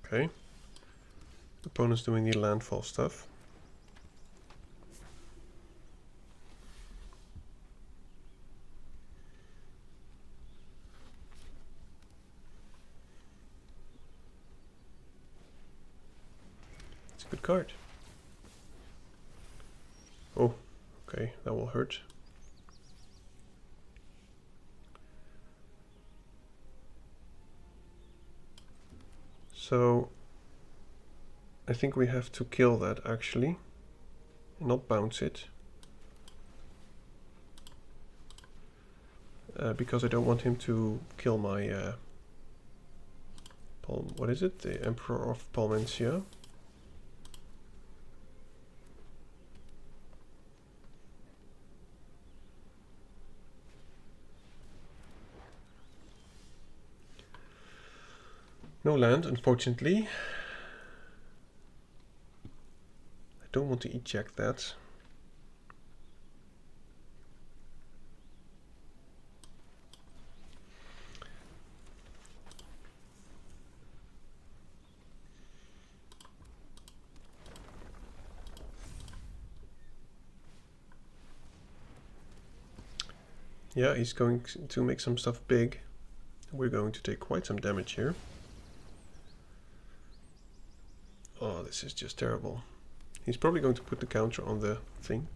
Okay. Opponent's doing the landfall stuff. It's a good card. Oh, okay, that will hurt. So I think we have to kill that actually, and not bounce it. Because I don't want him to kill my what is it? The Emperor of Palamecia. No land, unfortunately. I don't want to eject that. Yeah, he's going to make some stuff big. We're going to take quite some damage here. Oh, this is just terrible. He's probably going to put the counter on the thing.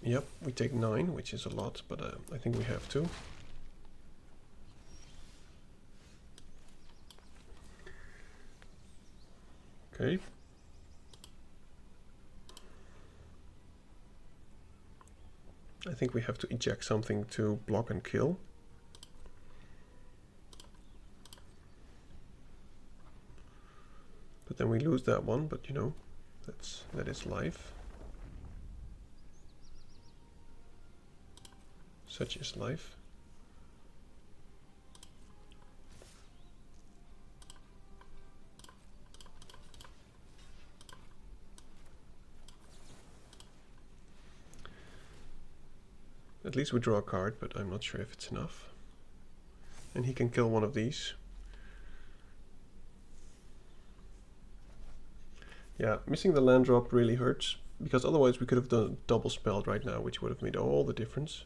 Yep, we take 9, which is a lot, but I think we have to. Okay. I think we have to eject something to block and kill. But then we lose that one, but you know, that is life. Such is life. At least we draw a card, but I'm not sure if it's enough. And he can kill one of these. Yeah, missing the land drop really hurts, because otherwise we could have done double spelled right now, which would have made all the difference.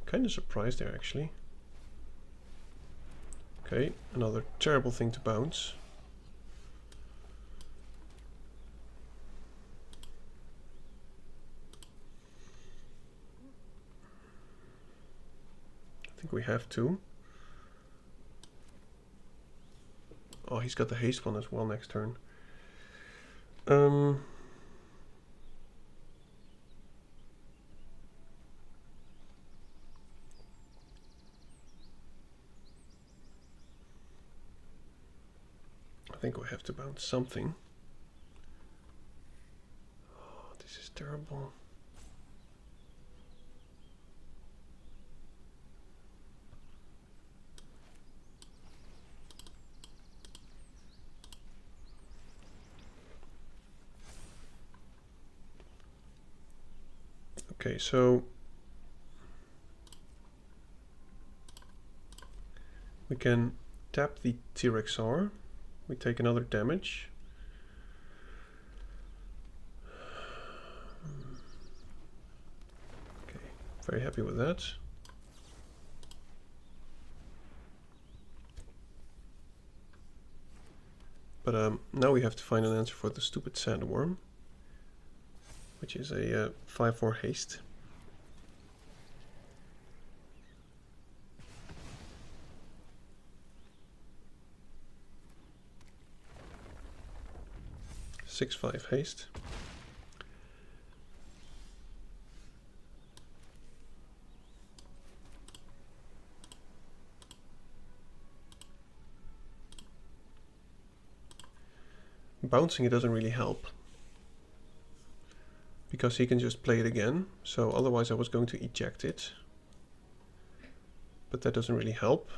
Kind of surprised there, actually. Okay, another terrible thing to bounce. I think we have to. Oh, he's got the haste one as well next turn. think we have to bounce something. Oh, this is terrible. Okay, so we can tap the T-Rexar. We take another damage. Okay, very happy with that. But now we have to find an answer for the stupid Sandworm, which is a 5/4 haste. Six 5 haste. Bouncing it doesn't really help, because he can just play it again, so otherwise I was going to eject it. But that doesn't really help.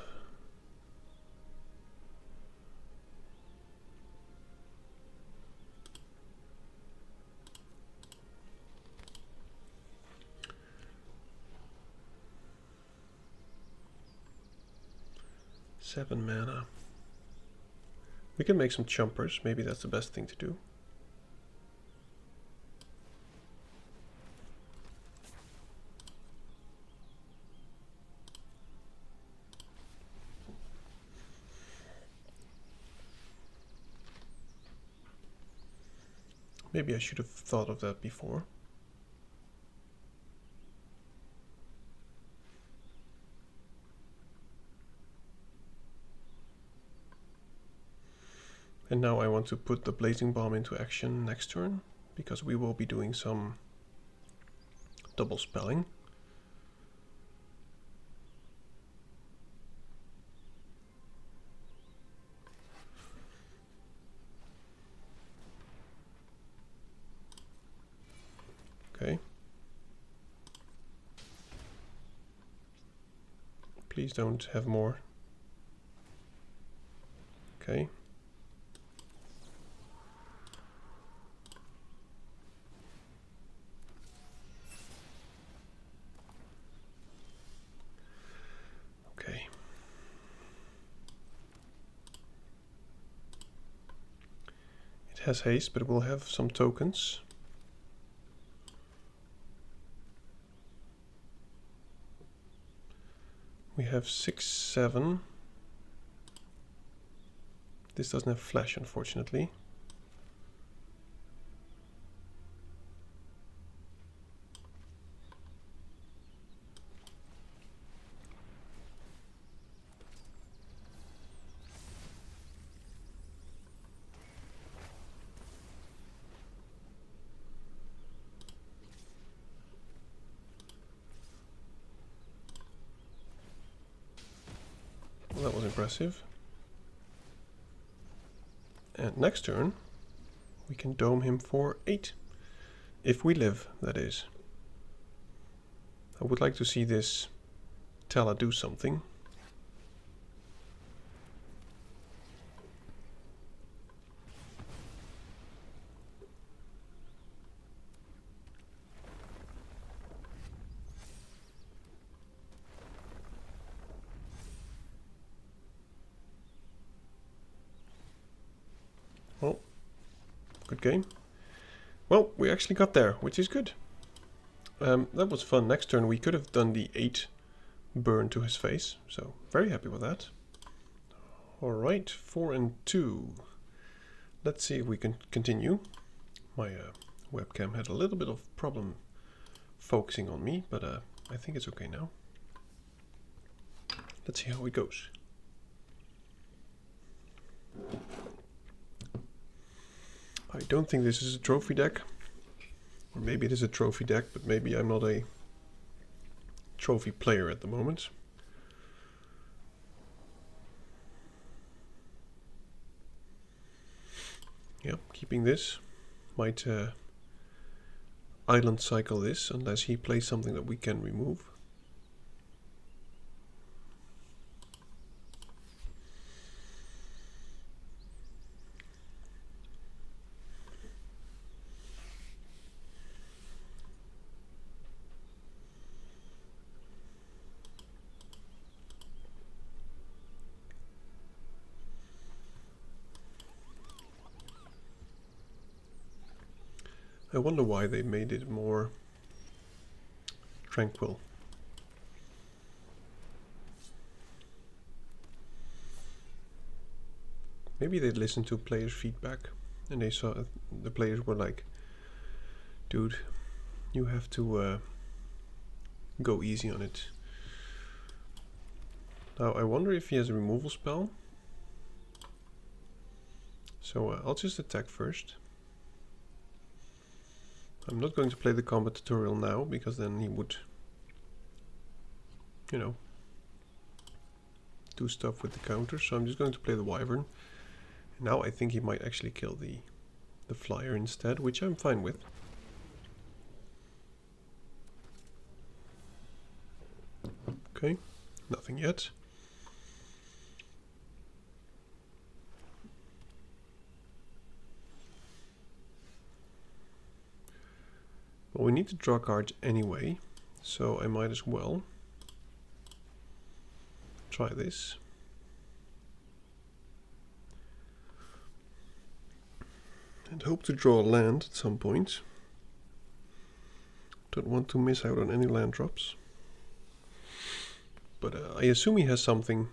Seven mana. We can make some chumpers, maybe that's the best thing to do. Maybe I should have thought of that before. And now I want to put the Blazing Bomb into action next turn, because we will be doing some double spelling. Okay. Please don't have more. Okay. Okay. It has haste, but it will have some tokens. We have 6, 7. This doesn't have flash, unfortunately. Well, that was impressive. And next turn, we can dome him for 8. If we live, that is. I would like to see this Tellah do something. Oh, good game. Well, we actually got there, which is good. That was fun. Next turn we could have done the 8 burn to his face, so very happy with that. Alright, 4 and 2. Let's see if we can continue. My webcam had a little bit of problem focusing on me, but I think it's okay now. Let's see how it goes. I don't think this is a trophy deck. Or maybe it is a trophy deck, but maybe I'm not a trophy player at the moment. Yep, keeping this. Might island cycle this unless he plays something that we can remove. I wonder why they made it more tranquil. Maybe they listened to players' feedback and they saw the players were like, dude, you have to go easy on it. Now I wonder if he has a removal spell. So I'll just attack first. I'm not going to play the combat tutorial now, because then he would, you know, do stuff with the counter. So I'm just going to play the Wyvern. And now I think he might actually kill the flyer instead, which I'm fine with. Okay, nothing yet. Well, we need to draw cards anyway, so I might as well try this. And hope to draw a land at some point. Don't want to miss out on any land drops. But I assume he has something.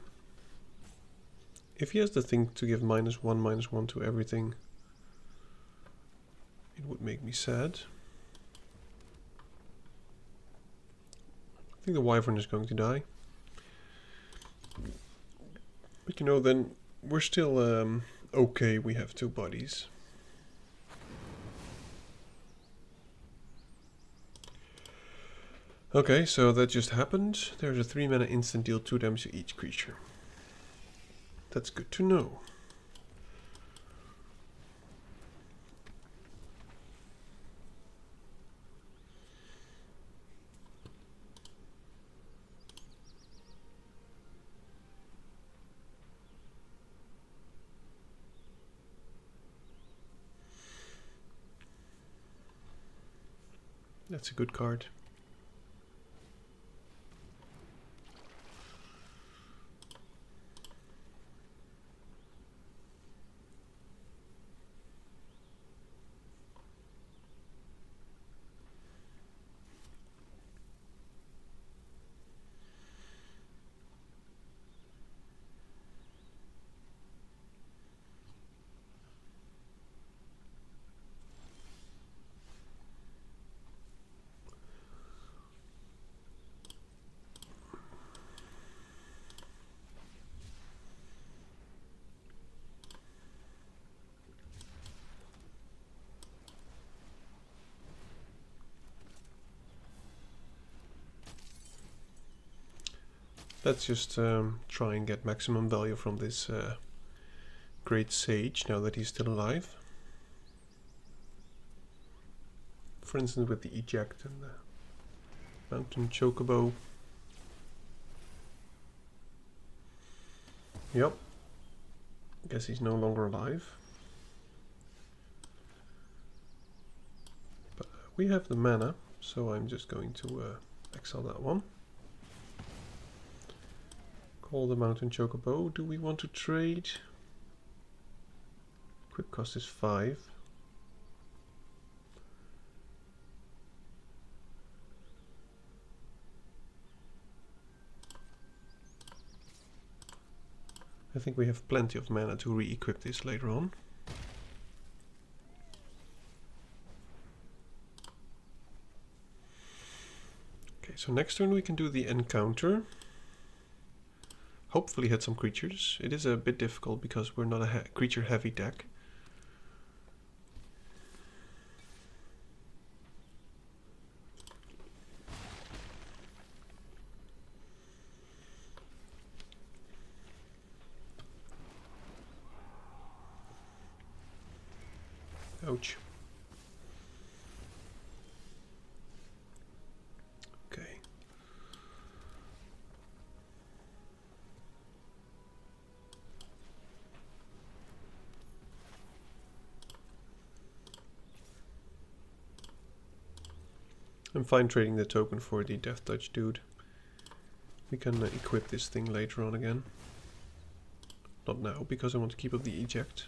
If he has the thing to give -1/-1 to everything, it would make me sad. I think the Wyvern is going to die. But you know, then we're still okay, we have 2 bodies. Okay, so that just happened. There's a 3-mana instant, deal 2 damage to each creature. That's good to know. That's a good card. Let's just try and get maximum value from this great sage now that he's still alive. For instance, with the eject and the mountain chocobo. Yep. Guess he's no longer alive. But we have the mana, so I'm just going to exile that one. Call the mountain chocobo. Do we want to trade? Quick cost is 5. I think we have plenty of mana to re-equip this later on. Okay, so next turn we can do the encounter. Hopefully hit some creatures. It is a bit difficult because we're not a creature heavy deck. Ouch. Okay. I'm fine trading the token for the Death Touch dude. We can equip this thing later on again. Not now, because I want to keep up the eject.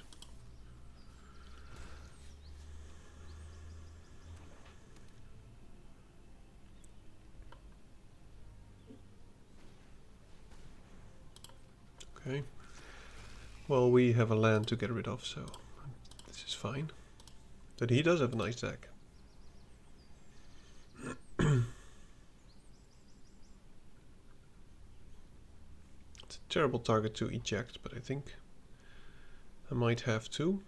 Okay. Well, we have a land to get rid of, so this is fine. But he does have a nice deck. It's a terrible target to eject, but I think I might have to.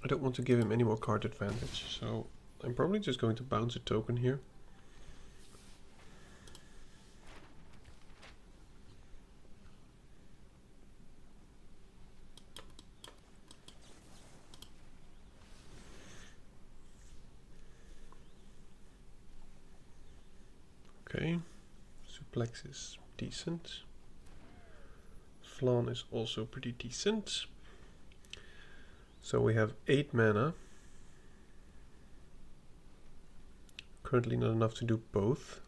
I don't want to give him any more card advantage, so I'm probably just going to bounce a token here. Okay, Suplex is decent. Flan is also pretty decent. So we have 8 mana. Currently not enough to do both.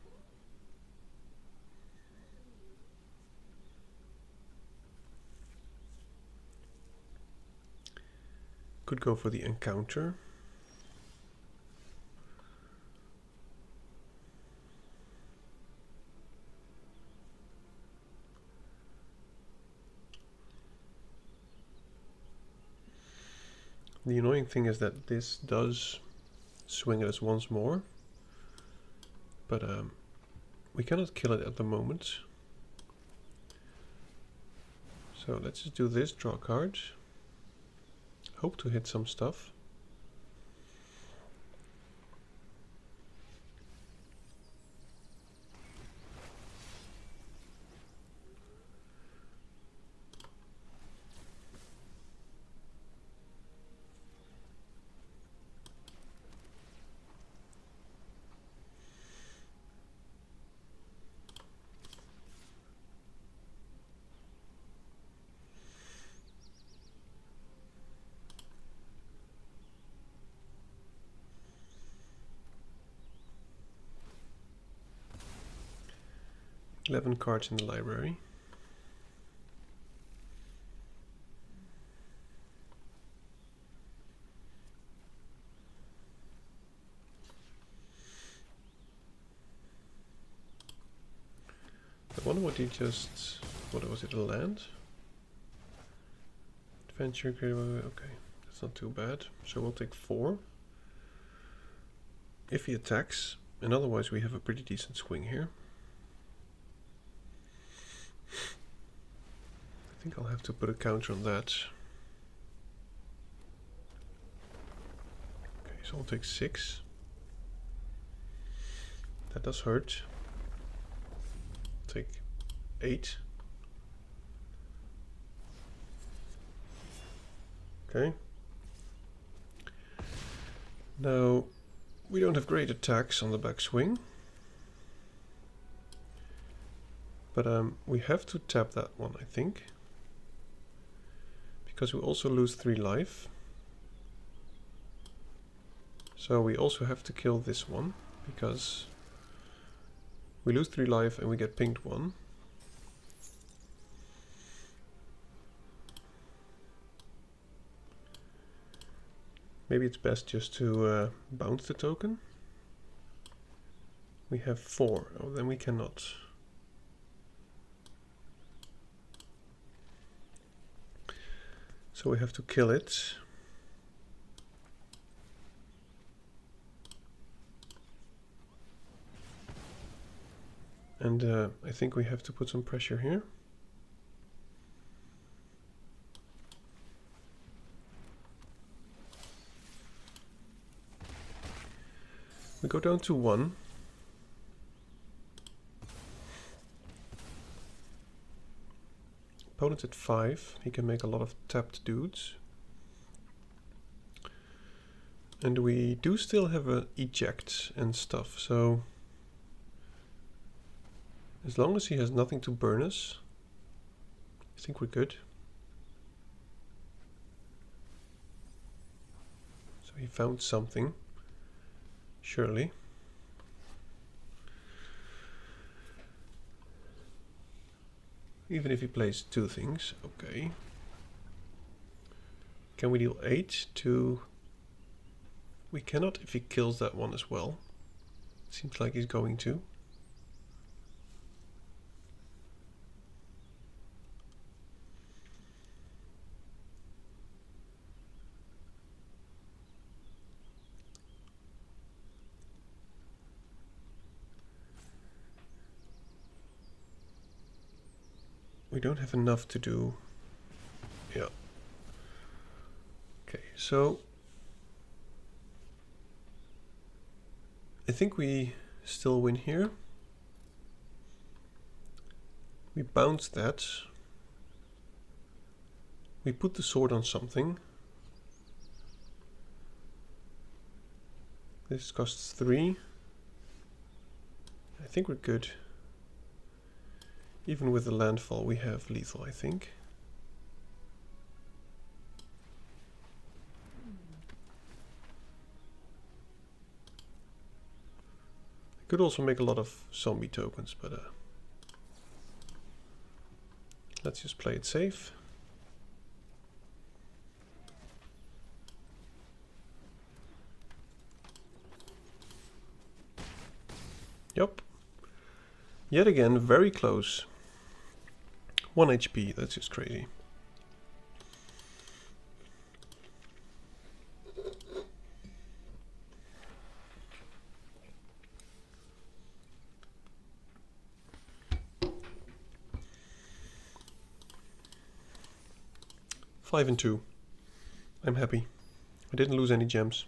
Could go for the encounter. The annoying thing is that this does swing at us once more, but we cannot kill it at the moment. So let's just do this, draw a card. Hope to hit some stuff. Eleven cards in the library. I wonder what he just... What was it, a land? Adventure, okay, that's not too bad. So we'll take 4. If he attacks, and otherwise we have a pretty decent swing here. I think I'll have to put a counter on that. Okay, so I'll take 6. That does hurt. Take 8. Okay. Now, we don't have great attacks on the backswing. But we have to tap that one, I think. Because we also lose 3 life. So we also have to kill this one, because we lose 3 life and we get pinged 1. Maybe it's best just to bounce the token. We have 4. Oh, then we cannot. So we have to kill it. And I think we have to put some pressure here. We go down to 1. Opponent's at 5. He can make a lot of tapped dudes. And we do still have a eject and stuff, so as long as he has nothing to burn us, I think we're good. So he found something, surely. Even if he plays 2 things, okay. Can we deal 8 to... We cannot if he kills that one as well. Seems like he's going to. We don't have enough to do. Yeah. Okay, so I think we still win here. We bounce that. We put the sword on something. This costs 3. I think we're good. Even with the landfall we have lethal, I think. I could also make a lot of zombie tokens, but let's just play it safe. Yep. Yet again, very close. 1 HP, that's just crazy. Five and 2. I'm happy. I didn't lose any gems.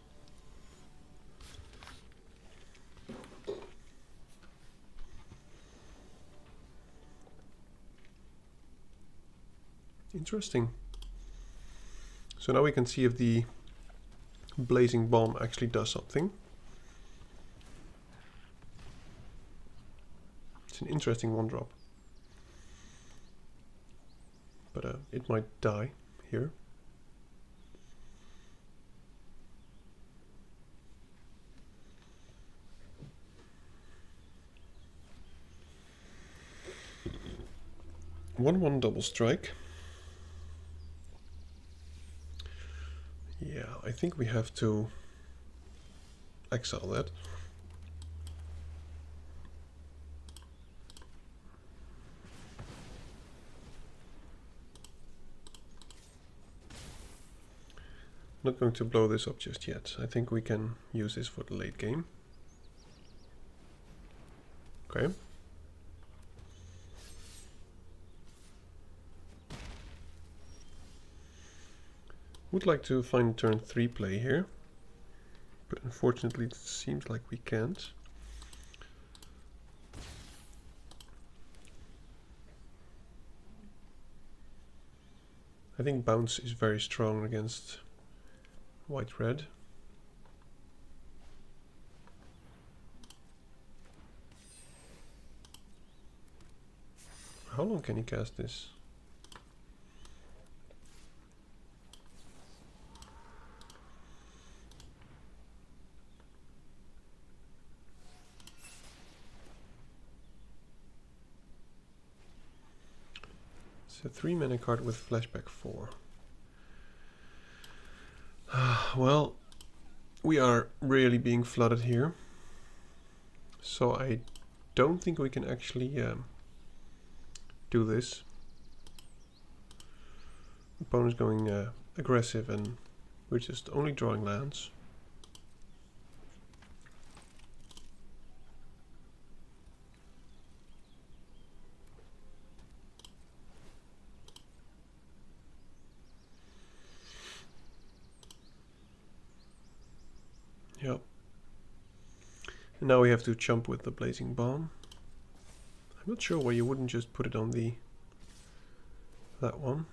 Interesting. So now we can see if the blazing bomb actually does something. It's an interesting 1-drop. But it might die here. One double strike. Yeah, I think we have to exile that. Not going to blow this up just yet. I think we can use this for the late game. Okay. Would like to find turn 3 play here, but unfortunately it seems like we can't. I think bounce is very strong against white-red. How long can he cast this? It's a 3-mana card with flashback 4. Well, we are really being flooded here. So I don't think we can actually do this. Opponent's going aggressive and we're just only drawing lands. Yep. And now we have to chump with the Blazing Bomb. I'm not sure why you wouldn't just put it on that one.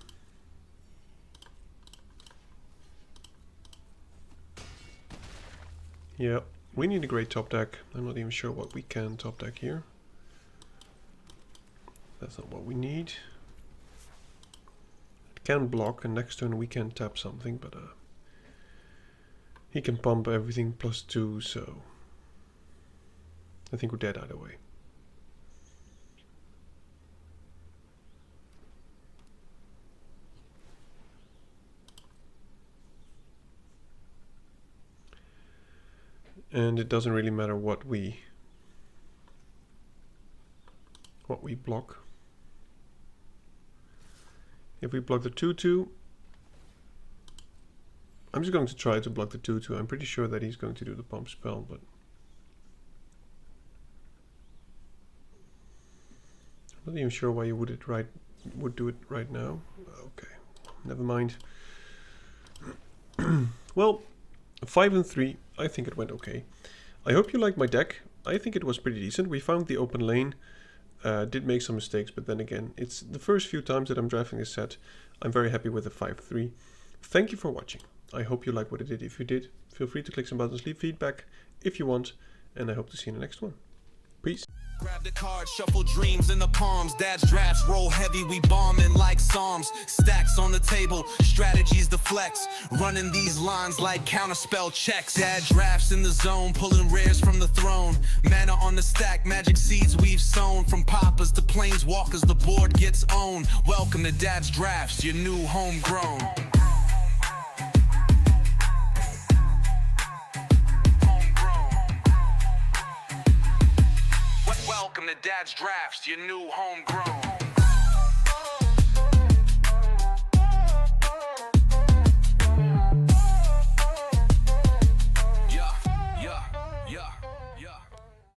Yeah, we need a great top deck. I'm not even sure what we can top deck here. That's not what we need. It can block, and next turn we can tap something, but he can pump everything +2, so I think we're dead either way. And it doesn't really matter what we block. If we block the 2/2, I'm just going to try to block the 2/2. I'm pretty sure that he's going to do the pump spell, but I'm not even sure why you would do it right now. Okay, never mind. Well, 5 and 3. I think it went okay. I hope you liked my deck. I think it was pretty decent. We found the open lane. Did make some mistakes, but then again, it's the first few times that I'm drafting this set. I'm very happy with the 5-3. Thank you for watching. I hope you liked what I did. If you did, feel free to click some buttons, leave feedback if you want, and I hope to see you in the next one. Peace. Grab the card, shuffle dreams in the palms. Dad's drafts roll heavy, we bombing like psalms. Stacks on the table, strategies to flex. Running these lines like counterspell checks. Dad drafts in the zone, pulling rares from the throne. Mana on the stack, magic seeds we've sown. From poppers to planeswalkers, the board gets owned. Welcome to Dad's drafts, your new homegrown. Welcome to Dad's drafts, your new homegrown.